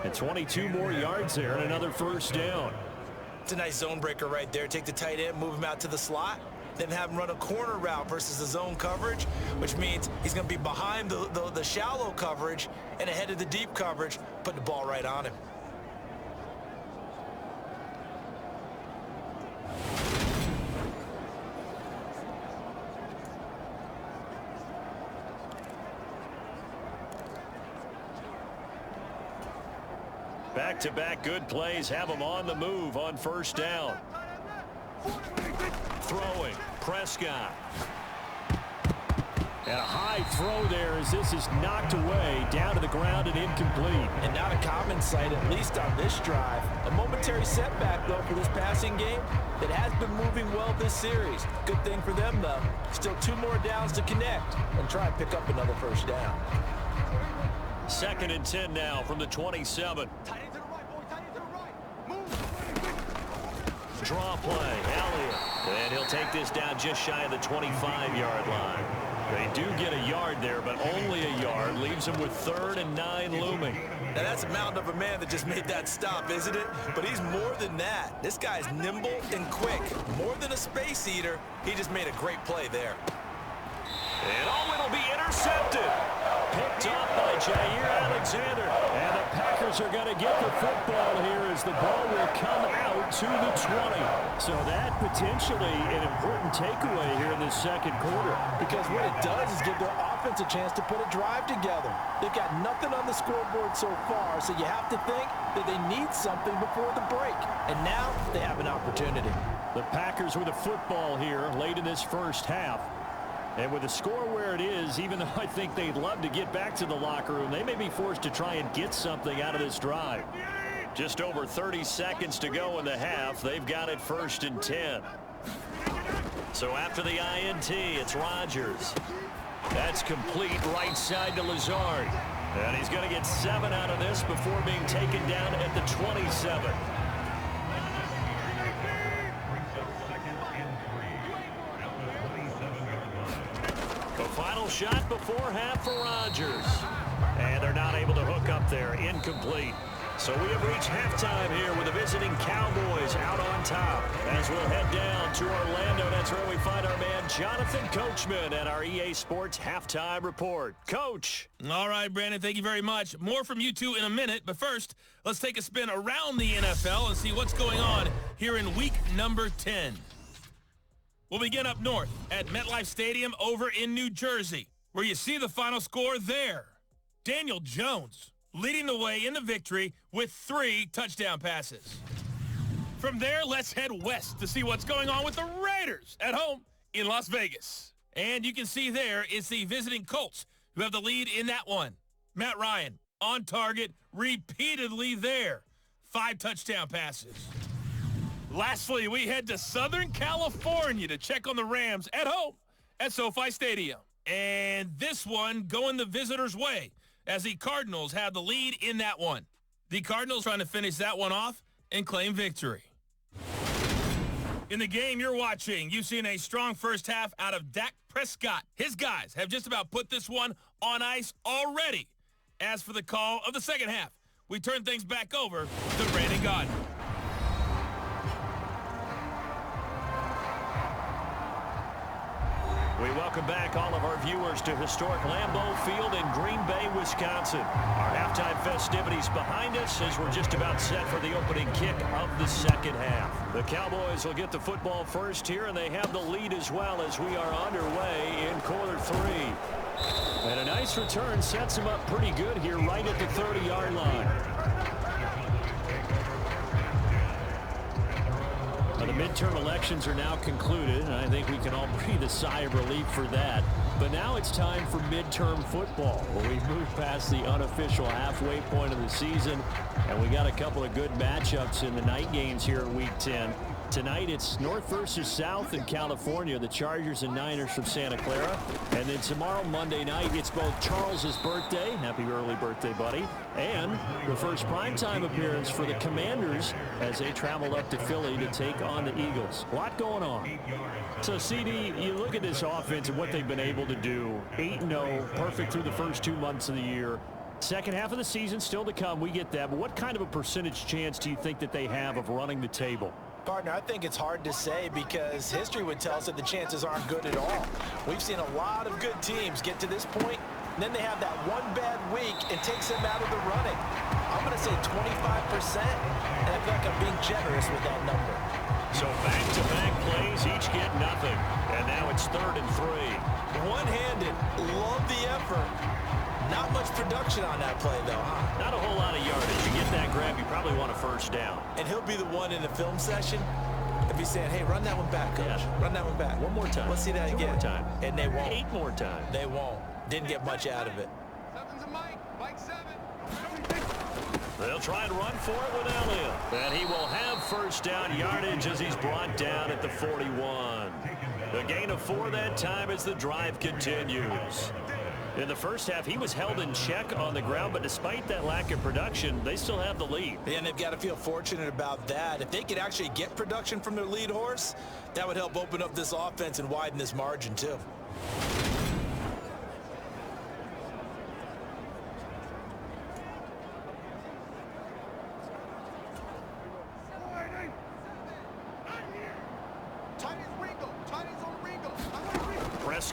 [SPEAKER 2] And 22 more yards there and another 1st down.
[SPEAKER 3] It's a nice zone breaker right there. Take the tight end, move him out to the slot, then have him run a corner route versus the zone coverage, which means he's going to be behind the shallow coverage and ahead of the deep coverage, put the ball right on him.
[SPEAKER 2] Back-to-back good plays have them on the move on 1st down. Throwing, Prescott. And a high throw there as this is knocked away, down to the ground and incomplete.
[SPEAKER 3] And not a common sight, at least on this drive. A momentary setback, though, for this passing game that has been moving well this series. Good thing for them, though. Still 2 more downs to connect and try and pick up another 1st down.
[SPEAKER 2] 2nd and 10 now from the 27. Draw play, Elliott. And he'll take this down just shy of the 25-yard line. They do get a yard there, but only a yard. Leaves them with 3rd and 9 looming.
[SPEAKER 3] Now, that's a mountain of a man that just made that stop, isn't it? But he's more than that. This guy's nimble and quick. More than a space eater, he just made a great play there.
[SPEAKER 2] And it'll be intercepted. Picked off by Jair Alexander. And the Packers are going to get the football here as the ball will come out to the 20. So that potentially an important takeaway here in the second quarter.
[SPEAKER 4] Because what it does is give their offense a chance to put a drive together. They've got nothing on the scoreboard so far, so you have to think that they need something before the break. And now they have an opportunity.
[SPEAKER 2] The Packers with a football here late in this first half. And with the score where it is, even though I think they'd love to get back to the locker room, they may be forced to try and get something out of this drive. Just over 30 seconds to go in the half. They've got it 1st and 10. So after the INT, it's Rodgers. That's complete right side to Lazard. And he's going to get 7 out of this before being taken down at the 27. The final shot before half for Rodgers. And they're not able to hook up there. Incomplete. So we have reached halftime here with the visiting Cowboys out on top. As we'll head down to Orlando, that's where we find our man Jonathan Coachman at our EA Sports Halftime Report. Coach.
[SPEAKER 5] All right, Brandon, thank you very much. More from you two in a minute, but first, let's take a spin around the NFL and see what's going on here in week number 10. We'll begin up north at MetLife Stadium over in New Jersey, where you see the final score there. Daniel Jones leading the way in the victory with 3 touchdown passes. From there, let's head west to see what's going on with the Raiders at home in Las Vegas. And you can see there it's the visiting Colts who have the lead in that one. Matt Ryan on target repeatedly there. 5 touchdown passes. Lastly, we head to Southern California to check on the Rams at home at SoFi Stadium. And this one going the visitors' way as the Cardinals have the lead in that one. The Cardinals trying to finish that one off and claim victory. In the game you're watching, you've seen a strong first half out of Dak Prescott. His guys have just about put this one on ice already. As for the call of the second half, we turn things back over to Brandon Gaudin.
[SPEAKER 2] We welcome back all of our viewers to historic Lambeau Field in Green Bay, Wisconsin. Our halftime festivities behind us as we're just about set for the opening kick of the second half. The Cowboys will get the football first here, and they have the lead as well as we are underway in quarter 3. And a nice return sets them up pretty good here right at the 30-yard line. The midterm elections are now concluded, and I think we can all breathe a sigh of relief for that. But now it's time for midterm football, where we've moved past the unofficial halfway point of the season, and we got a couple of good matchups in the night games here in Week 10. Tonight it's North versus South in California, the Chargers and Niners from Santa Clara. And then tomorrow, Monday night, it's both Charles's birthday, happy early birthday, buddy, and the first primetime appearance for the Commanders as they travel up to Philly to take on the Eagles. A lot going on. So, CD, you look at this offense and what they've been able to do. 8-0, perfect through the first 2 months of the year. Second half of the season still to come, we get that. But what kind of a percentage chance do you think that they have of running the table?
[SPEAKER 4] Partner, I think it's hard to say because history would tell us that the chances aren't good at all. We've seen a lot of good teams get to this point, and then they have that one bad week and takes them out of the running. I'm going to say 25%, and I feel like I'm being generous with that number.
[SPEAKER 2] So back-to-back plays, each get nothing. And now it's 3rd and 3.
[SPEAKER 3] One-handed, love the effort. Not much production on that play, though, huh?
[SPEAKER 2] Not a whole lot of yardage. You get that grab, you probably want a first down.
[SPEAKER 3] And he'll be the one in the film session if he's saying, hey, run that one back, coach. Yeah. Run that one back.
[SPEAKER 2] One more time.
[SPEAKER 3] Let's see that again.
[SPEAKER 2] 2 more time.
[SPEAKER 3] And they won't.
[SPEAKER 2] 8 more times.
[SPEAKER 3] They won't. Didn't get much out of it.
[SPEAKER 6] Mike 7.
[SPEAKER 2] They'll try and run for it with Elliott. And he will have first down yardage as he's brought down at the 41. The gain of 4 that time as the drive continues. In the first half, he was held in check on the ground, but despite that lack of production, they still have the lead.
[SPEAKER 3] And they've got to feel fortunate about that. If they could actually get production from their lead horse, that would help open up this offense and widen this margin, too.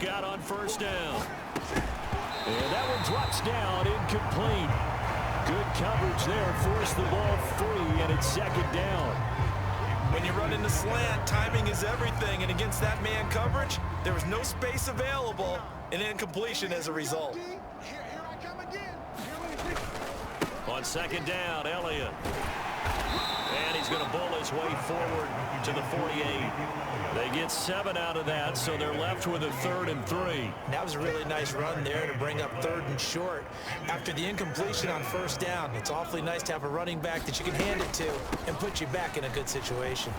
[SPEAKER 2] Prescott on first down. And that one drops down, incomplete. Good coverage there, forced the ball free, and it's second down.
[SPEAKER 3] When you run in the slant, timing is everything, and against that man coverage, there was no space available, and incompletion as a result.
[SPEAKER 6] Here I come again.
[SPEAKER 2] On second down, Elliott. And he's going to bull his way forward to the 48. They get 7 out of that, so they're left with a 3rd and 3.
[SPEAKER 4] That was a really nice run there to bring up 3rd and short. After the incompletion on first down, it's awfully nice to have a running back that you can hand it to and put you back in a good situation.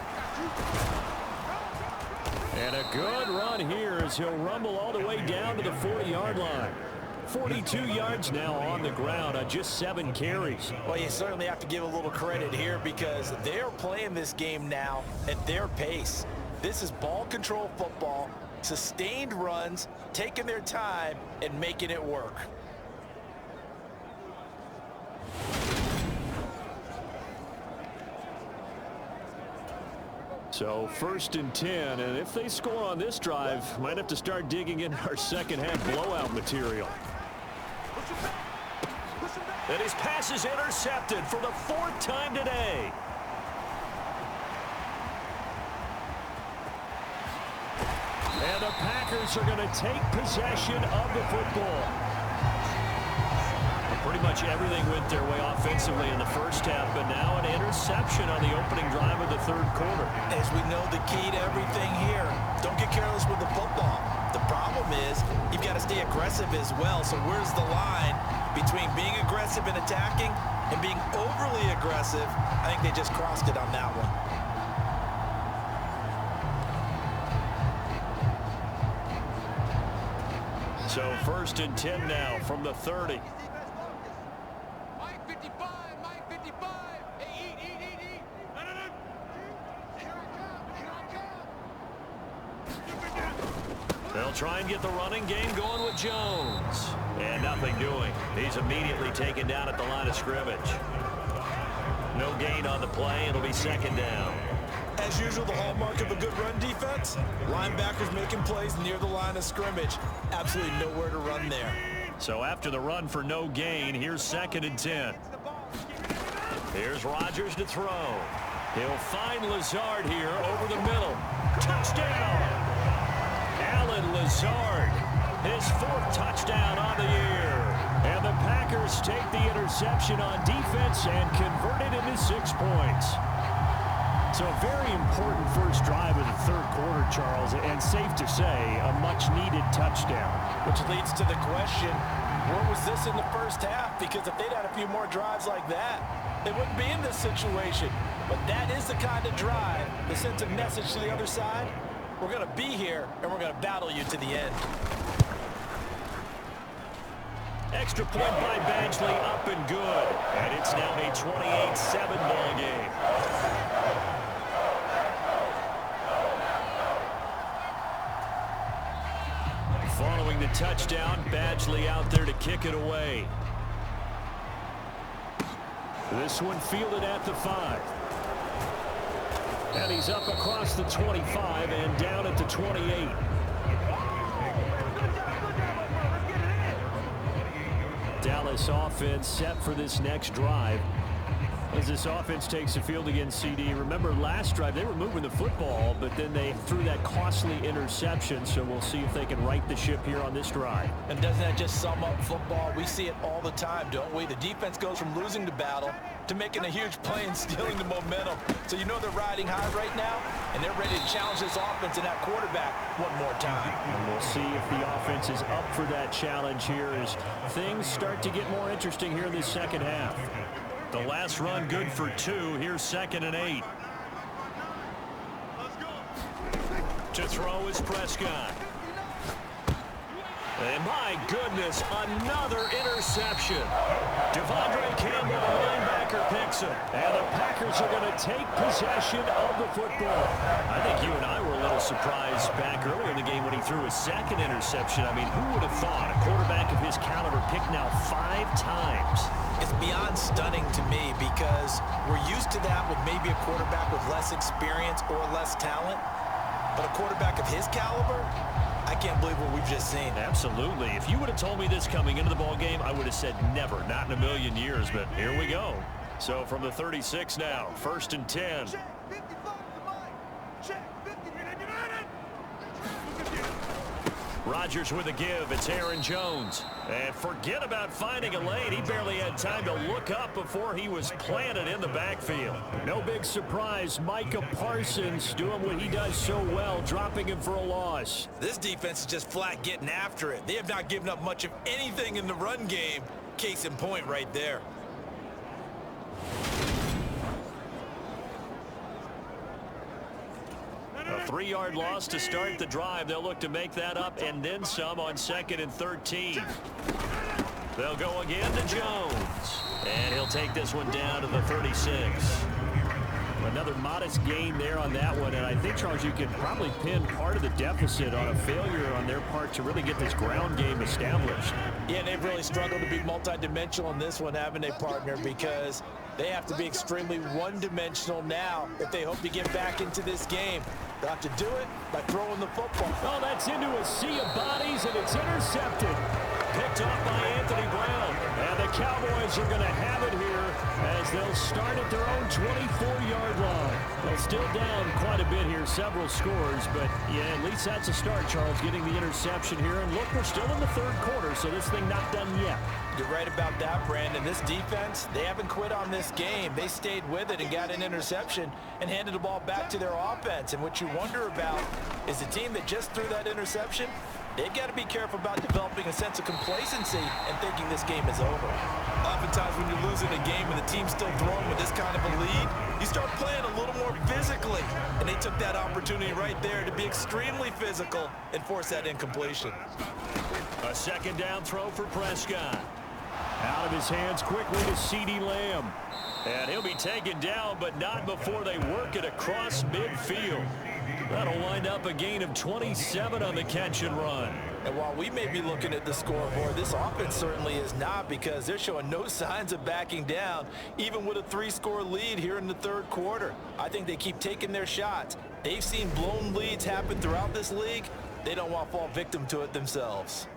[SPEAKER 2] And a good run here as he'll rumble all the way down to the 40-yard line. 42 yards now on the ground on just 7 carries.
[SPEAKER 4] Well, you certainly have to give a little credit here because they're playing this game now at their pace. This is ball control football, sustained runs, taking their time and making it work.
[SPEAKER 2] So 1st and 10, and if they score on this drive, might have to start digging in our second half blowout material. And his pass is intercepted for the 4th time today. And the Packers are going to take possession of the football. Pretty much everything went their way offensively in the first half, but now an interception on the opening drive of the 3rd quarter.
[SPEAKER 4] As we know, the key to everything here, don't get careless with the football. The problem is you've got to stay aggressive as well. So where's the line between being aggressive and attacking and being overly aggressive? I think they just crossed it on that one.
[SPEAKER 2] So 1st and 10 now from the 30.
[SPEAKER 6] Mike 55, Mike 55. Hey, eat. No. Here I come.
[SPEAKER 2] They'll try and get the running game going with Jones. And nothing doing. He's immediately taken down at the line of scrimmage. No gain on the play. It'll be second down.
[SPEAKER 3] As usual, the hallmark of a good run defense, linebackers making plays near the line of scrimmage. Absolutely nowhere to run there.
[SPEAKER 2] So after the run for no gain, here's 2nd and 10. Here's Rodgers to throw. He'll find Lazard here over the middle. Touchdown! Alan Lazard, his 4th touchdown on the year. And the Packers take the interception on defense and convert it into 6 points. So a very important first drive of the 3rd quarter, Charles, and safe to say, a much-needed touchdown.
[SPEAKER 4] Which leads to the question, where was this in the first half? Because if they'd had a few more drives like that, they wouldn't be in this situation. But that is the kind of drive that sends a message to the other side. We're going to be here, and we're going to battle you to the end.
[SPEAKER 2] Extra point by Badgley, up and good. And it's now a 28-7 ball game. Following the touchdown, Badgley out there to kick it away. This one fielded at the 5. And he's up across the 25 and down at the 28. Dallas offense set for this next drive. As this offense takes the field against CD, remember last drive they were moving the football, but then they threw that costly interception, so we'll see if they can right the ship here on this drive.
[SPEAKER 4] And doesn't that just sum up football? We see it all the time, don't we? The defense goes from losing the battle to making a huge play and stealing the momentum. So you know they're riding high right now, and they're ready to challenge this offense and that quarterback one more time.
[SPEAKER 2] And we'll see if the offense is up for that challenge here as things start to get more interesting here in this second half. The last run good for 2. Here's 2nd and 8. To throw is Prescott. And my goodness, another interception. Devondre Campbell, the linebacker, picks him. And the Packers are going to take possession of the football. I think you and I were a little surprised back earlier in the game when he threw his 2nd interception. I mean, who would have thought a quarterback of his caliber picked now 5 times?
[SPEAKER 4] It's beyond stunning to me because we're used to that with maybe a quarterback with less experience or less talent. But a quarterback of his caliber, I can't believe what we've just seen.
[SPEAKER 2] Absolutely. If you would have told me this coming into the ball game, I would have said never, not in a million years, but here we go. So from the 36 now, 1st and 10. Rodgers with a give. It's Aaron Jones. And forget about finding a lane. He barely had time to look up before he was planted in the backfield. No big surprise. Micah Parsons doing what he does so well, dropping him for a loss.
[SPEAKER 3] This defense is just flat getting after it. They have not given up much of anything in the run game. Case in point right there.
[SPEAKER 2] A 3-yard loss to start the drive. They'll look to make that up and then some on 2nd and 13. They'll go again to Jones. And he'll take this one down to the 36. Another modest gain there on that one. And I think, Charles, you can probably pin part of the deficit on a failure on their part to really get this ground game established.
[SPEAKER 4] Yeah, they've really struggled to be multidimensional in this one, haven't they, partner? Because they have to be extremely one-dimensional now if they hope to get back into this game. They'll have to do it by throwing the football.
[SPEAKER 2] Oh, that's into a sea of bodies, and it's intercepted. Picked off by Anthony Brown. And the Cowboys are going to have it here as they'll start at their own 24-yard line. They'll still down quite a bit here, several scores, but yeah, at least that's a start, Charles, getting the interception here. And look, we're still in the 3rd quarter, so this thing not done yet.
[SPEAKER 4] You're right about that, Brandon. This defense, they haven't quit on this game. They stayed with it and got an interception and handed the ball back to their offense. And what you wonder about is the team that just threw that interception, they've got to be careful about developing a sense of complacency and thinking this game is over.
[SPEAKER 3] Oftentimes when you're losing a game and the team's still throwing with this kind of a lead, you start playing a little more physically. And they took that opportunity right there to be extremely physical and force that incompletion.
[SPEAKER 2] A 2nd down throw for Prescott. Out of his hands quickly to CeeDee Lamb. And he'll be taken down, but not before they work it across midfield. That'll wind up a gain of 27 on the catch and run.
[SPEAKER 4] And while we may be looking at the scoreboard, this offense certainly is not, because they're showing no signs of backing down, even with a 3-score lead here in the 3rd quarter. I think they keep taking their shots. They've seen blown leads happen throughout this league. They don't want to fall victim to it themselves.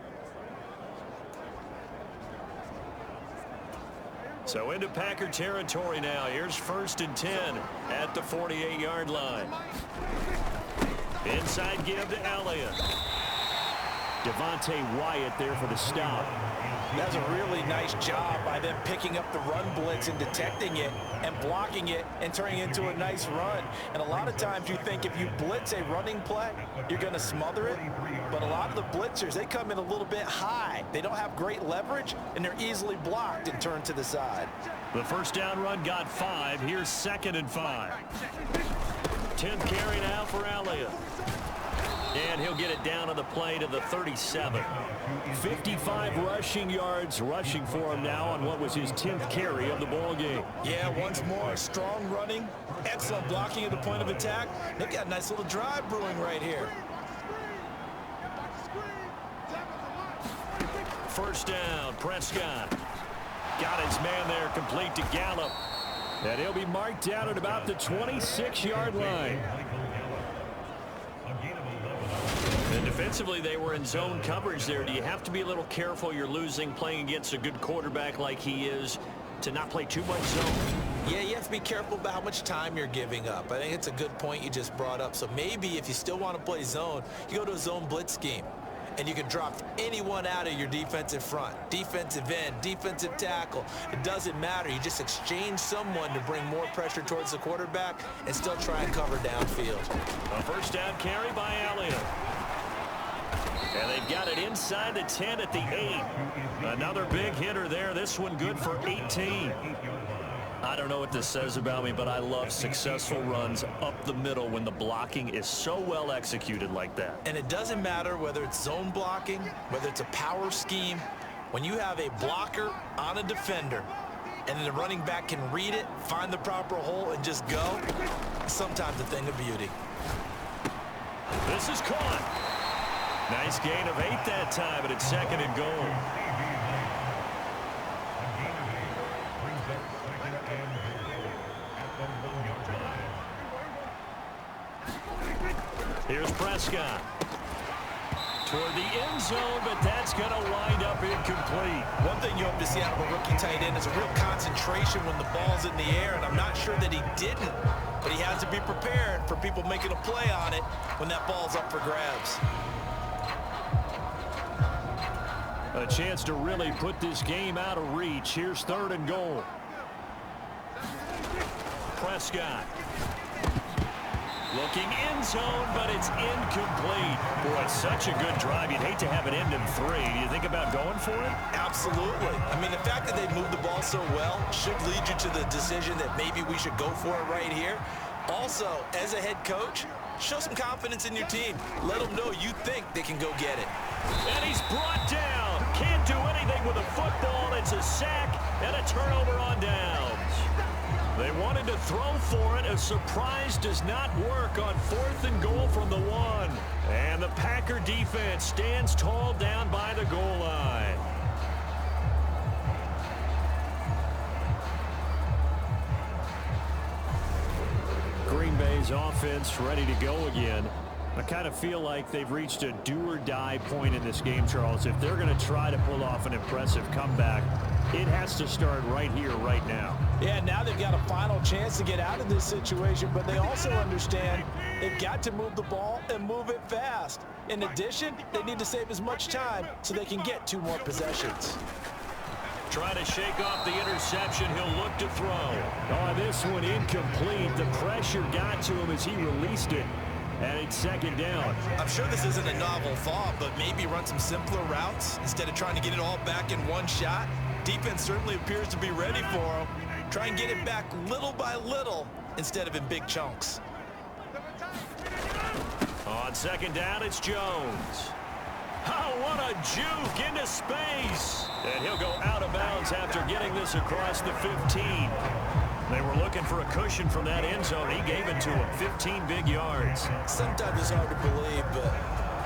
[SPEAKER 2] So into Packer territory now. Here's 1st and 10 at the 48-yard line. Inside give to Elliott. Devontae Wyatt there for the stop.
[SPEAKER 4] That's a really nice job by them picking up the run blitz and detecting it and blocking it and turning it into a nice run. And a lot of times you think if you blitz a running play, you're going to smother it. But a lot of the blitzers, they come in a little bit high. They don't have great leverage, and they're easily blocked and turned to the side.
[SPEAKER 2] The 1st down run got 5. Here's 2nd and 5. 10th carry now for Elliott. And he'll get it down on the play to the 37. 55 rushing yards rushing for him now on what was his 10th carry of the ball game.
[SPEAKER 4] Yeah, once more, strong running, excellent blocking at the point of attack. They've got a nice little drive brewing right here.
[SPEAKER 2] 1st down, Prescott. Got his man there, complete to Gallup. And he'll be marked down at about the 26-yard line. And defensively, they were in zone coverage there. Do you have to be a little careful? You're losing, playing against a good quarterback like he is, to not play too much zone?
[SPEAKER 4] Yeah, you have to be careful about how much time you're giving up. I think it's a good point you just brought up. So maybe if you still want to play zone, you go to a zone blitz scheme. And you can drop anyone out of your defensive front. Defensive end, defensive tackle. It doesn't matter. You just exchange someone to bring more pressure towards the quarterback and still try and cover downfield.
[SPEAKER 2] A 1st down carry by Elliott. And they've got it inside the 10 at the 8. Another big hitter there. This one good for 18. I don't know what this says about me, but I love successful runs up the middle when the blocking is so well executed like that.
[SPEAKER 4] And it doesn't matter whether it's zone blocking, whether it's a power scheme. When you have a blocker on a defender and then the running back can read it, find the proper hole, and just go, sometimes a thing of beauty.
[SPEAKER 2] This is caught. Nice gain of 8 that time, but it's 2nd and goal. Here's Prescott. Toward the end zone, but that's going to wind up incomplete.
[SPEAKER 3] One thing you hope to see out of a rookie tight end is a real concentration when the ball's in the air, and I'm not sure that he didn't, but he has to be prepared for people making a play on it when that ball's up for grabs.
[SPEAKER 2] A chance to really put this game out of reach. Here's 3rd and goal. Prescott. Looking end zone, but it's incomplete. Boy, such a good drive. You'd hate to have it end in 3. Do you think about going for it?
[SPEAKER 3] Absolutely. I mean, the fact that they moved the ball so well should lead you to the decision that maybe we should go for it right here. Also, as a head coach, show some confidence in your team. Let them know you think they can go get it.
[SPEAKER 2] And he's brought down. Can't do anything with a football. It's a sack and a turnover on downs. They wanted to throw for it. A surprise does not work on 4th and goal from the 1. And the Packer defense stands tall down by the goal line. Green Bay's offense ready to go again. I kind of feel like they've reached a do-or-die point in this game, Charles. If they're going to try to pull off an impressive comeback, it has to start right here, right now.
[SPEAKER 4] Yeah, now they've got a final chance to get out of this situation, but they also understand they've got to move the ball and move it fast. In addition, they need to save as much time so they can get 2 more possessions.
[SPEAKER 2] Trying to shake off the interception. He'll look to throw. Oh, this one incomplete. The pressure got to him as he released it. And it's 2nd down.
[SPEAKER 3] I'm sure this isn't a novel thought, but maybe run some simpler routes instead of trying to get it all back in one shot. Defense certainly appears to be ready for him. Try and get it back little by little instead of in big chunks.
[SPEAKER 2] On 2nd down, it's Jones. Oh, what a juke into space. And he'll go out of bounds after getting this across the 15. They were looking for a cushion from that end zone. He gave it to him. 15 big yards.
[SPEAKER 3] Sometimes it's hard to believe, but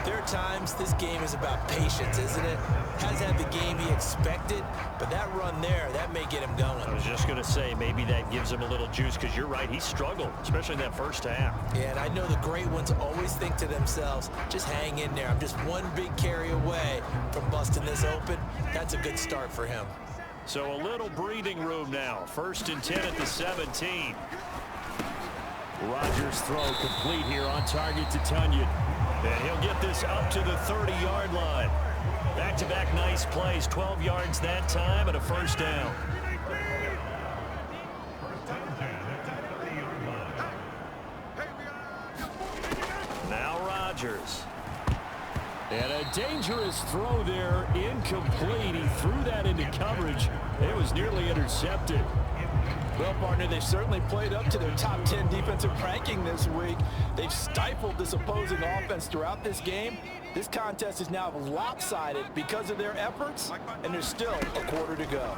[SPEAKER 3] there are times this game is about patience, isn't it? Hasn't had the game he expected, but that run there, that may get him going.
[SPEAKER 2] I was just going to say, maybe that gives him a little juice, because you're right, he struggled, especially in that first half.
[SPEAKER 3] Yeah, and I know the great ones always think to themselves, just hang in there. I'm just one big carry away from busting this open. That's a good start for him.
[SPEAKER 2] So a little breathing room now. 1st and 10 at the 17. Rodgers throw complete here on target to Tunyon. And he'll get this up to the 30-yard line. Back-to-back nice plays. 12 yards that time and a 1st down. Now Rodgers. And a dangerous throw there, incomplete. He threw that into coverage. It was nearly intercepted.
[SPEAKER 4] Well, partner, they've certainly played up to their top 10 defensive ranking this week. They've stifled this opposing offense throughout this game. This contest is now lopsided because of their efforts, and there's still a quarter to go.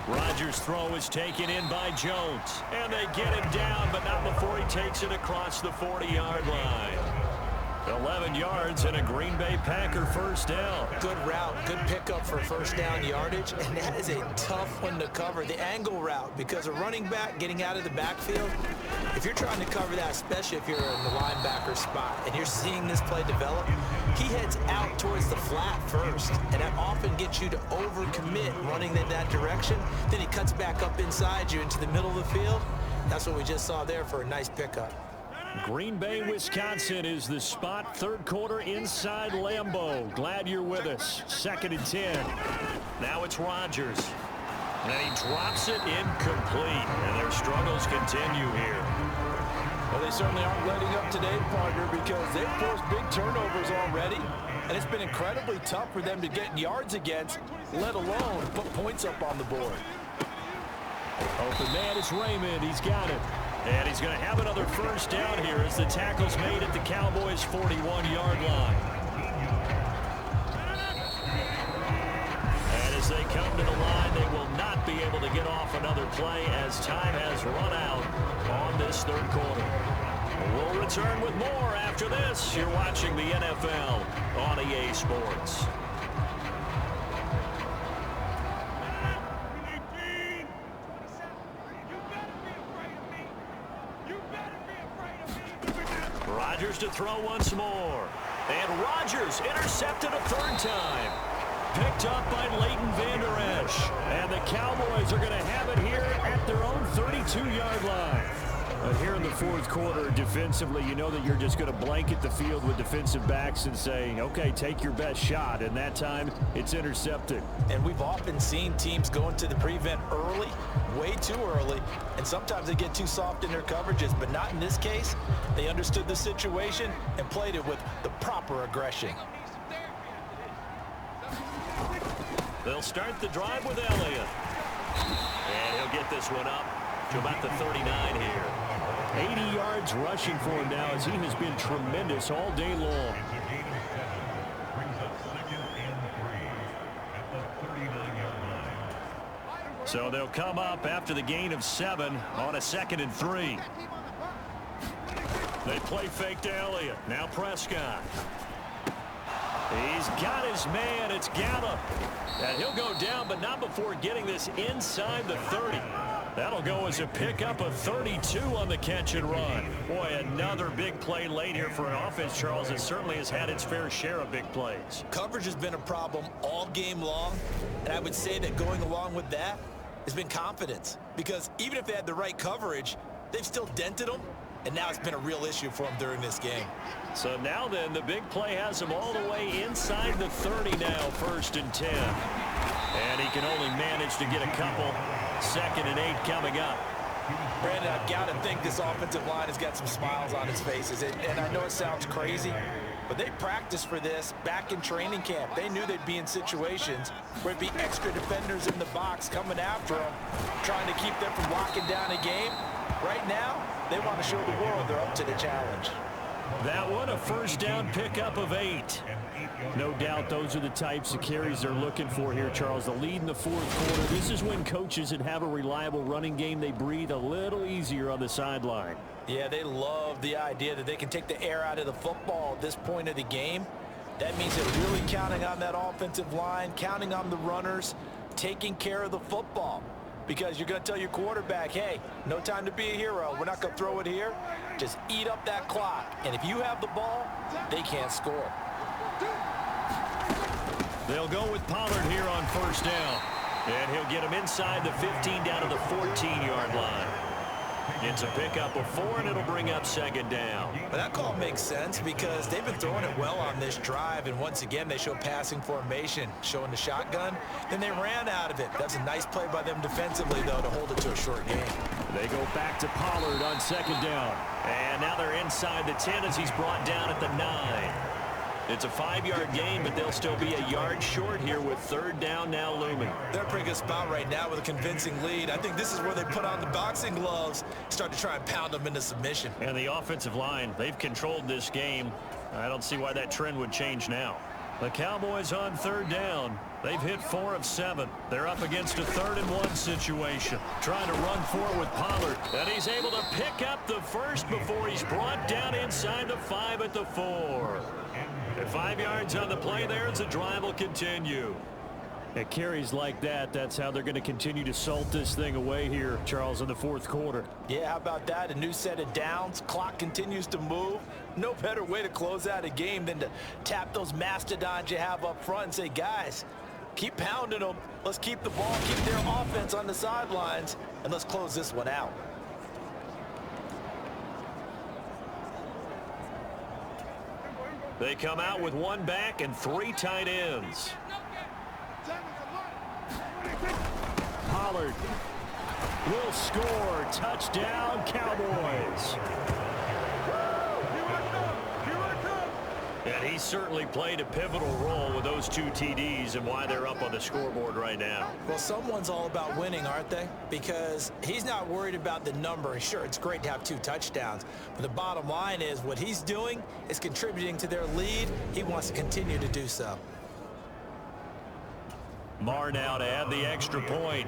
[SPEAKER 2] Rodgers' throw is taken in by Jones. And they get him down, but not before he takes it across the 40-yard line. 11 yards and a Green Bay Packer 1st down.
[SPEAKER 3] Good route, good pickup for 1st down yardage, and that is a tough one to cover. The angle route, because a running back getting out of the backfield, if you're trying to cover that, especially if you're in the linebacker spot and you're seeing this play develop, he heads out towards the flat first, and that often gets you to overcommit running in that direction. Then he cuts back up inside you into the middle of the field. That's what we just saw there for a nice pickup.
[SPEAKER 2] Green Bay, Wisconsin is the spot. 3rd quarter inside Lambeau. Glad you're with us. 2nd and 10. Now it's Rodgers. And he drops it incomplete. And their struggles continue here.
[SPEAKER 4] Well, they certainly aren't letting up today, partner, because they've forced big turnovers already. And it's been incredibly tough for them to get yards against, let alone put points up on the board.
[SPEAKER 2] Open man is Raymond. He's got it. And he's going to have another 1st down here as the tackle's made at the Cowboys' 41-yard line. And as they come to the line, they will not be able to get off another play as time has run out on this 3rd quarter. We'll return with more after this. You're watching the NFL on EA Sports. Rodgers to throw once more. And Rodgers intercepted a third time. Picked up by Leighton Vander Esch. And the Cowboys are going to have it here at their own 32-yard line. But here in the fourth quarter, defensively, you know that you're just going to blanket the field with defensive backs and say, okay, take your best shot. And that time, it's intercepted.
[SPEAKER 4] And we've often seen teams go into the prevent early, way too early, and sometimes they get too soft in their coverages, but not in this case. They understood the situation and played it with the proper aggression.
[SPEAKER 2] They'll start the drive with Elliott. And he'll get this one up to about the 39 here. 80 yards rushing for him now as he has been tremendous all day long. So they'll come up after the gain of 7 on a 2nd and 3. They play fake to Elliott. Now Prescott. He's got his man. It's Gallup. And he'll go down, but not before getting this inside the 30. That'll go as a pickup of 32 on the catch and run. Boy, another big play late here for an offense, Charles, that certainly has had its fair share of big plays.
[SPEAKER 4] Coverage has been a problem all game long, and I would say that going along with that has been confidence. Because even if they had the right coverage, they've still dented them, and now it's been a real issue for them during this game.
[SPEAKER 2] So now then, the big play has him all the way inside the 30 now, 1st and 10. And he can only manage to get a couple. 2nd and 8 coming up.
[SPEAKER 4] Brandon, I've got to think this offensive line has got some smiles on its faces. And I know it sounds crazy, but they practiced for this back in training camp. They knew they'd be in situations where it'd be extra defenders in the box coming after them, trying to keep them from locking down a game. Right now, they want to show the world they're up to the challenge.
[SPEAKER 2] That one, a 1st down pickup of 8. No doubt those are the types of carries they're looking for here, Charles. The lead in the fourth quarter. This is when coaches that have a reliable running game, they breathe a little easier on the sideline.
[SPEAKER 4] Yeah, they love the idea that they can take the air out of the football at this point of the game. That means they're really counting on that offensive line, counting on the runners, taking care of the football. Because you're going to tell your quarterback, hey, no time to be a hero. We're not going to throw it here. Just eat up that clock. And if you have the ball, they can't score.
[SPEAKER 2] They'll go with Pollard here on 1st down. And he'll get him inside the 15 down to the 14-yard line. It's a pickup of 4, and it'll bring up 2nd down.
[SPEAKER 4] But that call makes sense because they've been throwing it well on this drive, and once again, they show passing formation, showing the shotgun. Then they ran out of it. That's a nice play by them defensively, though, to hold it to a short game.
[SPEAKER 2] They go back to Pollard on 2nd down. And now they're inside the 10 as he's brought down at the 9. It's a 5-yard gain, but they'll still be a yard short here with 3rd down now looming.
[SPEAKER 4] They're in a pretty good spot right now with a convincing lead. I think this is where they put on the boxing gloves, start to try and pound them into submission.
[SPEAKER 2] And the offensive line, they've controlled this game. I don't see why that trend would change now. The Cowboys on 3rd down. They've hit 4 of 7. They're up against a 3rd and 1 situation. Trying to run 4 with Pollard. And he's able to pick up the 1st before he's brought down inside the 5 at the 4. At 5 yards on the play there as the drive will continue. At carries like that, that's how they're going to continue to salt this thing away here, Charles, in the fourth quarter.
[SPEAKER 4] Yeah, how about that? A new set of downs. Clock continues to move. No better way to close out a game than to tap those mastodons you have up front and say, guys, keep pounding them. Let's keep the ball, keep their offense on the sidelines, and let's close this one out.
[SPEAKER 2] They come out with 1 back and 3 tight ends. Pollard will score. Touchdown, Cowboys. And he certainly played a pivotal role with those 2 TDs and why they're up on the scoreboard right now.
[SPEAKER 4] Well, someone's all about winning, aren't they? Because he's not worried about the number. Sure, it's great to have 2 touchdowns. But the bottom line is what he's doing is contributing to their lead. He wants to continue to do so.
[SPEAKER 2] Marr now to add the extra point.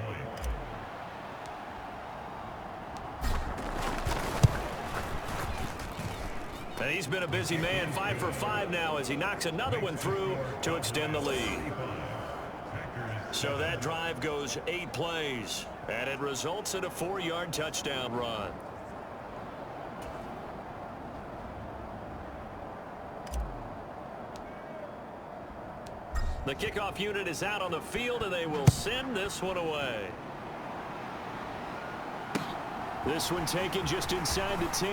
[SPEAKER 2] And he's been a busy man, 5 for 5 now as he knocks another one through to extend the lead. So that drive goes 8 plays, and it results in a 4-yard touchdown run. The kickoff unit is out on the field, and they will send this one away. This one taken just inside the 10.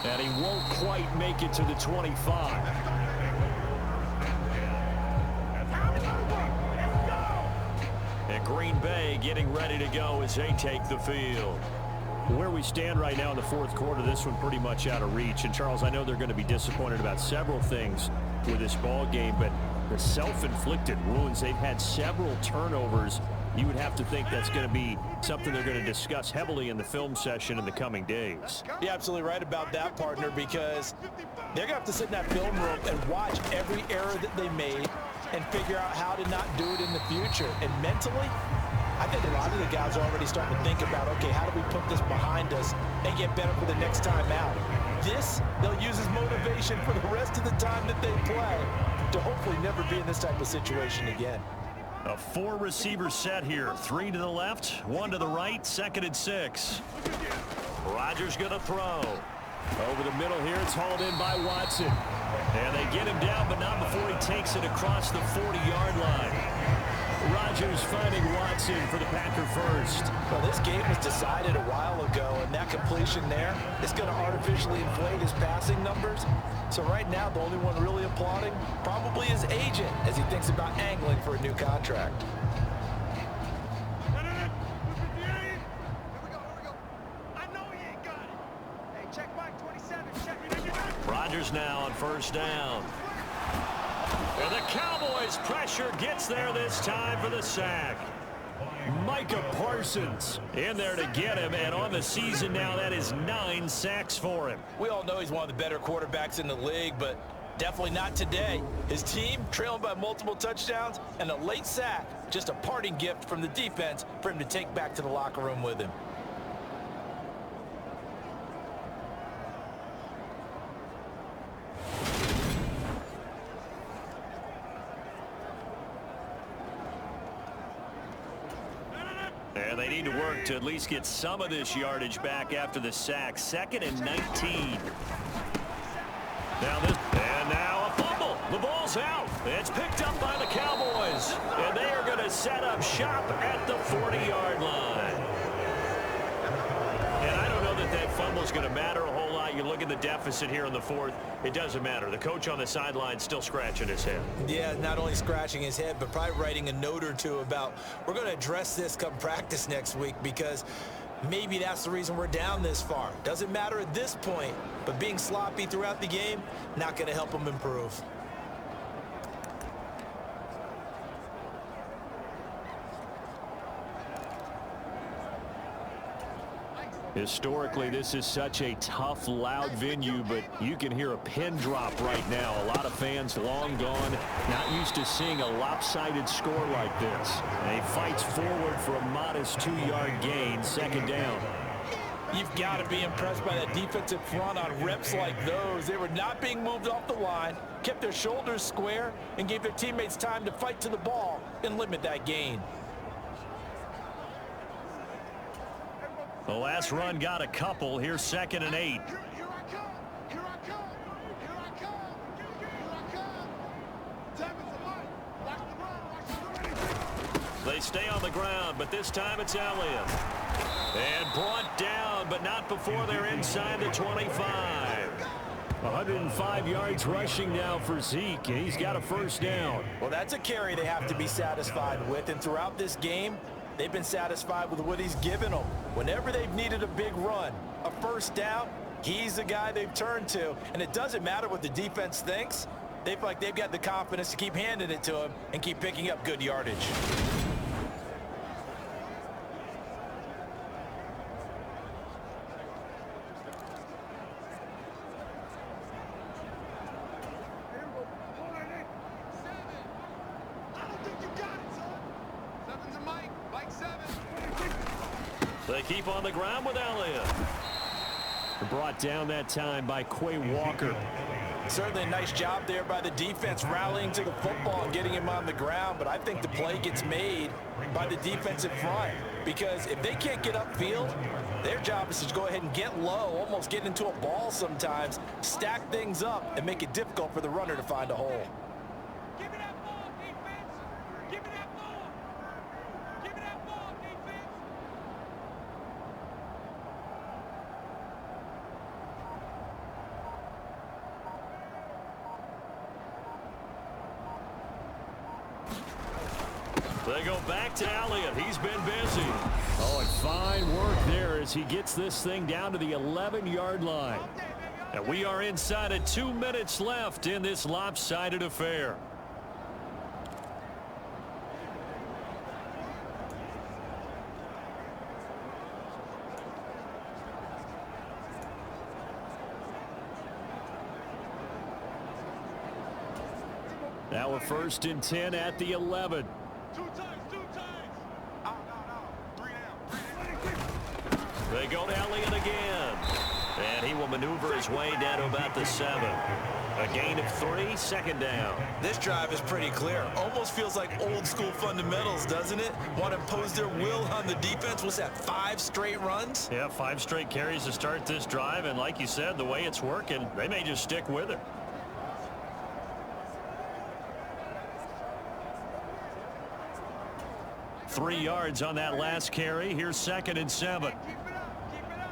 [SPEAKER 2] And he won't quite make it to the 25. And Green Bay getting ready to go as they take the field. Where we stand right now in the fourth quarter, this one pretty much out of reach. And, Charles, I know they're going to be disappointed about several things with this ball game, but the self-inflicted wounds, they've had several turnovers. You would have to think that's going to be something they're going to discuss heavily in the film session in the coming days.
[SPEAKER 4] You're absolutely right about that, partner, because they're going to have to sit in that film room and watch every error that they made and figure out how to not do it in the future. And mentally, I think a lot of the guys are already starting to think about, okay, how do we put this behind us and get better for the next time out? This, they'll use as motivation for the rest of the time that they play to hopefully never be in this type of situation again.
[SPEAKER 2] A 4-receiver set here. 3 to the left, 1 to the right, 2nd and 6. Rodgers going to throw. Over the middle here, it's hauled in by Watson. And they get him down, but not before he takes it across the 40-yard line. Rodgers finding Watson for the Packer first.
[SPEAKER 4] Well, this game was decided a while ago, and that completion there is going to artificially inflate his passing numbers. So right now, the only one really applauding probably his agent as he thinks about angling for a new contract.
[SPEAKER 6] Here we go. I know he ain't got it. Hey, check Mike 27. Check it.
[SPEAKER 2] Rodgers now on first down. And the Cowboys pressure gets there this time for the sack. Micah Parsons in there to get him, and on the season now, that is 9 sacks for him.
[SPEAKER 4] We all know he's one of the better quarterbacks in the league, but definitely not today. His team trailing by multiple touchdowns and a late sack, just a parting gift from the defense for him to take back to the locker room with him.
[SPEAKER 2] And they need to work to at least get some of this yardage back after the sack. 2nd and 19. Now a fumble. The ball's out. It's picked up by the Cowboys. And they are going to set up shop at the 40-yard line. And I don't know that fumble is going to matter a whole lot. You look at the deficit here in the fourth. It doesn't matter. The coach on the sideline still scratching his head.
[SPEAKER 4] Yeah, not only scratching his head, but probably writing a note or two about, we're going to address this come practice next week, because maybe that's the reason we're down this far. Doesn't matter at this point, but being sloppy throughout the game, not going to help them improve.
[SPEAKER 2] Historically, this is such a tough, loud venue, but you can hear a pin drop right now. A lot of fans long gone, not used to seeing a lopsided score like this. And he fights forward for a modest 2-yard gain, 2nd down.
[SPEAKER 4] You've got to be impressed by that defensive front on reps like those. They were not being moved off the line, kept their shoulders square, and gave their teammates time to fight to the ball and limit that gain.
[SPEAKER 2] The last run got a couple. Here's 2nd and 8.
[SPEAKER 6] Here I come. Here I come. Here I come. Here I come. Tapping the line. Watch the run. Watch the run.
[SPEAKER 2] They stay on the ground, but this time it's Elliott. And brought down, but not before they're inside the 25. 105 yards rushing now for Zeke, and he's got a first down.
[SPEAKER 4] Well, that's a carry they have to be satisfied with, and throughout this game, they've been satisfied with what he's given them. Whenever they've needed a big run, a first down, he's the guy they've turned to. And it doesn't matter what the defense thinks. They've got the confidence to keep handing it to him and keep picking up good yardage.
[SPEAKER 2] They keep on the ground with Elliott. Brought down that time by Quay Walker.
[SPEAKER 4] Certainly a nice job there by the defense, rallying to the football and getting him on the ground. But I think the play gets made by the defensive front, because if they can't get upfield, their job is to go ahead and get low, almost get into a ball sometimes, stack things up, and make it difficult for the runner to find a hole.
[SPEAKER 6] Give me that ball,
[SPEAKER 2] They go back to Elliott. He's been busy. Oh, and fine work there as he gets this thing down to the 11-yard line. And we are inside of 2 minutes left in this lopsided affair. Now we're 1st and 10 at the 11.
[SPEAKER 6] Two times. Out. 3 down.
[SPEAKER 2] They go to Elliott again. And he will maneuver his way down to about the 7. A gain of 3, 2nd down.
[SPEAKER 3] This drive is pretty clear. Almost feels like old school fundamentals, doesn't it? Want to impose their will on the defense. What's that, 5 straight runs?
[SPEAKER 2] Yeah, 5 straight carries to start this drive. And like you said, the way it's working, they may just stick with it. Three yards on that last carry. Here's 2nd and 7.
[SPEAKER 6] Keep it up.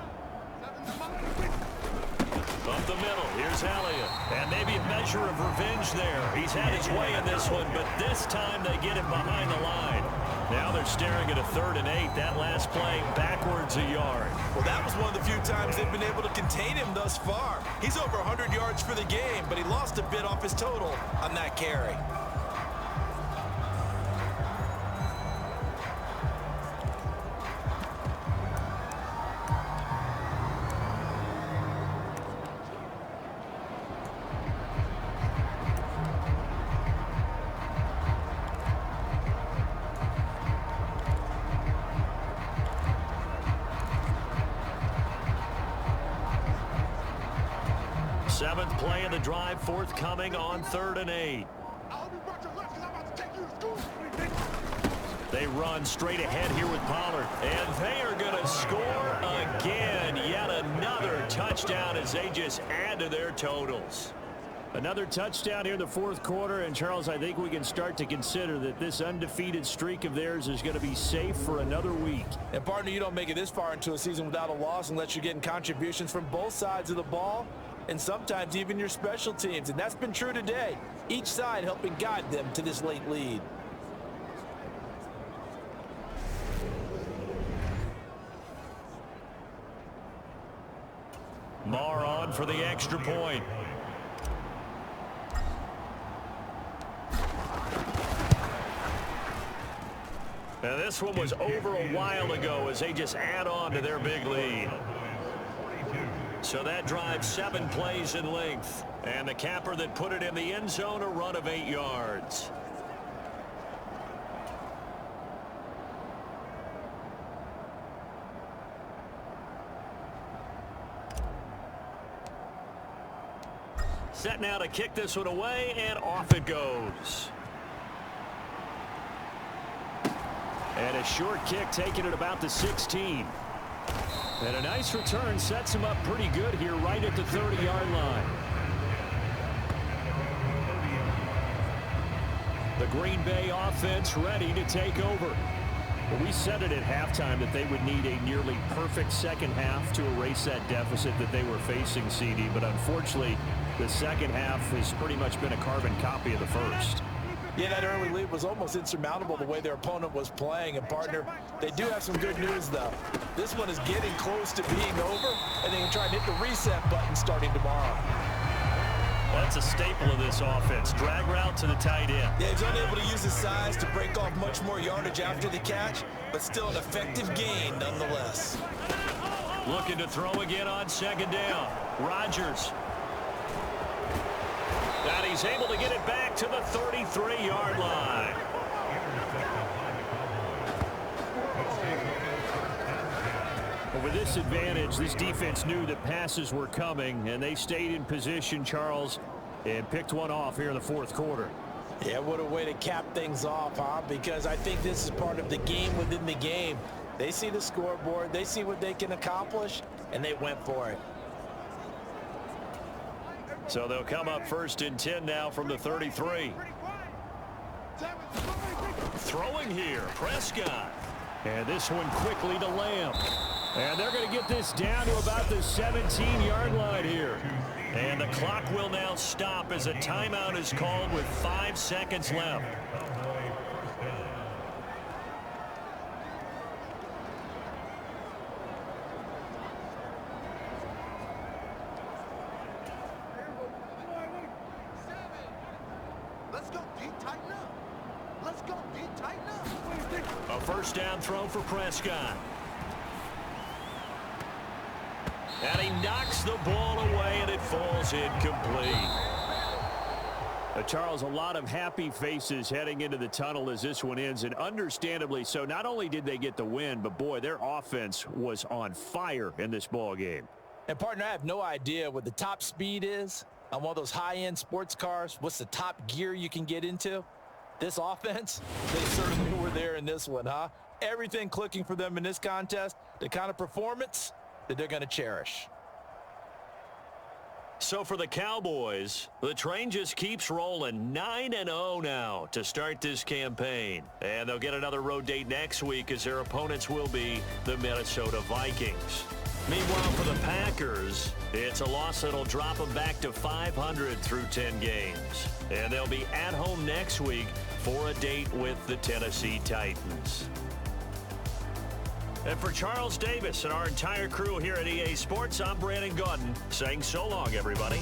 [SPEAKER 2] Up the middle. Here's Elliott. And maybe a measure of revenge there. He's had his way in this one, but this time they get him behind the line. Now they're staring at a 3rd and 8. That last play backwards a yard.
[SPEAKER 3] Well, that was one of the few times they've been able to contain him thus far. He's over 100 yards for the game, but he lost a bit off his total on that carry.
[SPEAKER 2] Seventh play of the drive, forthcoming on 3rd and 8.
[SPEAKER 6] I hope you brought your lunch because I'm about to take you to school.
[SPEAKER 2] They run straight ahead here with Pollard. And they are going to score again. Yet another touchdown as they just add to their totals. Another touchdown here in the 4th quarter. And, Charles, I think we can start to consider that this undefeated streak of theirs is going to be safe for another week.
[SPEAKER 4] And, partner, you don't make it this far into a season without a loss unless you're getting contributions from both sides of the ball and sometimes even your special teams. And that's been true today. Each side helping guide them to this late lead.
[SPEAKER 2] Marr on for the extra point. Now this one was over a while ago as they just add on to their big lead. So that drives 7 plays in length. And the capper that put it in the end zone, a run of 8 yards. Set now to kick this one away, and off it goes. And a short kick taken at about the 16. And a nice return sets him up pretty good here right at the 30-yard line. The Green Bay offense ready to take over. Well, we said it at halftime that they would need a nearly perfect second half to erase that deficit that they were facing, CD. But unfortunately, the second half has pretty much been a carbon copy of the first.
[SPEAKER 4] Yeah, that early lead was almost insurmountable the way their opponent was playing. And, partner, they do have some good news, though. This one is getting close to being over, and they can try and hit the reset button starting tomorrow.
[SPEAKER 2] That's a staple of this offense. Drag route to the tight end.
[SPEAKER 3] Yeah, he's unable to use his size to break off much more yardage after the catch, but still an effective gain nonetheless.
[SPEAKER 2] Looking to throw again on 2nd down. Rodgers. And he's able to get it back to the 33-yard line. Well, with this advantage, this defense knew that passes were coming, and they stayed in position, Charles, and picked one off here in the 4th quarter.
[SPEAKER 4] Yeah, what a way to cap things off, huh? Because I think this is part of the game within the game. They see the scoreboard, they see what they can accomplish, and they went for it.
[SPEAKER 2] So they'll come up 1st and 10 now from the 33. Throwing here, Prescott. And this one quickly to Lamb. And they're going to get this down to about the 17-yard line here. And the clock will now stop as a timeout is called with 5 seconds left.
[SPEAKER 6] D, tighten up. Let's go, D, tighten up.
[SPEAKER 2] A first down throw for Prescott. And he knocks the ball away, and it falls incomplete. Charles, a lot of happy faces heading into the tunnel as this one ends, and understandably so. Not only did they get the win, but, boy, their offense was on fire in this ball game.
[SPEAKER 4] And, partner, I have no idea what the top speed is on one of those high-end sports cars. What's the top gear you can get into? This offense, they certainly were there in this one, huh? Everything clicking for them in this contest, the kind of performance that they're going to cherish.
[SPEAKER 2] So for the Cowboys, the train just keeps rolling 9-0 now to start this campaign. And they'll get another road date next week as their opponents will be the Minnesota Vikings. Meanwhile, for the Packers, it's a loss that'll drop them back to 500 through 10 games. And they'll be at home next week for a date with the Tennessee Titans. And for Charles Davis and our entire crew here at EA Sports, I'm Brandon Gaudin saying so long, everybody.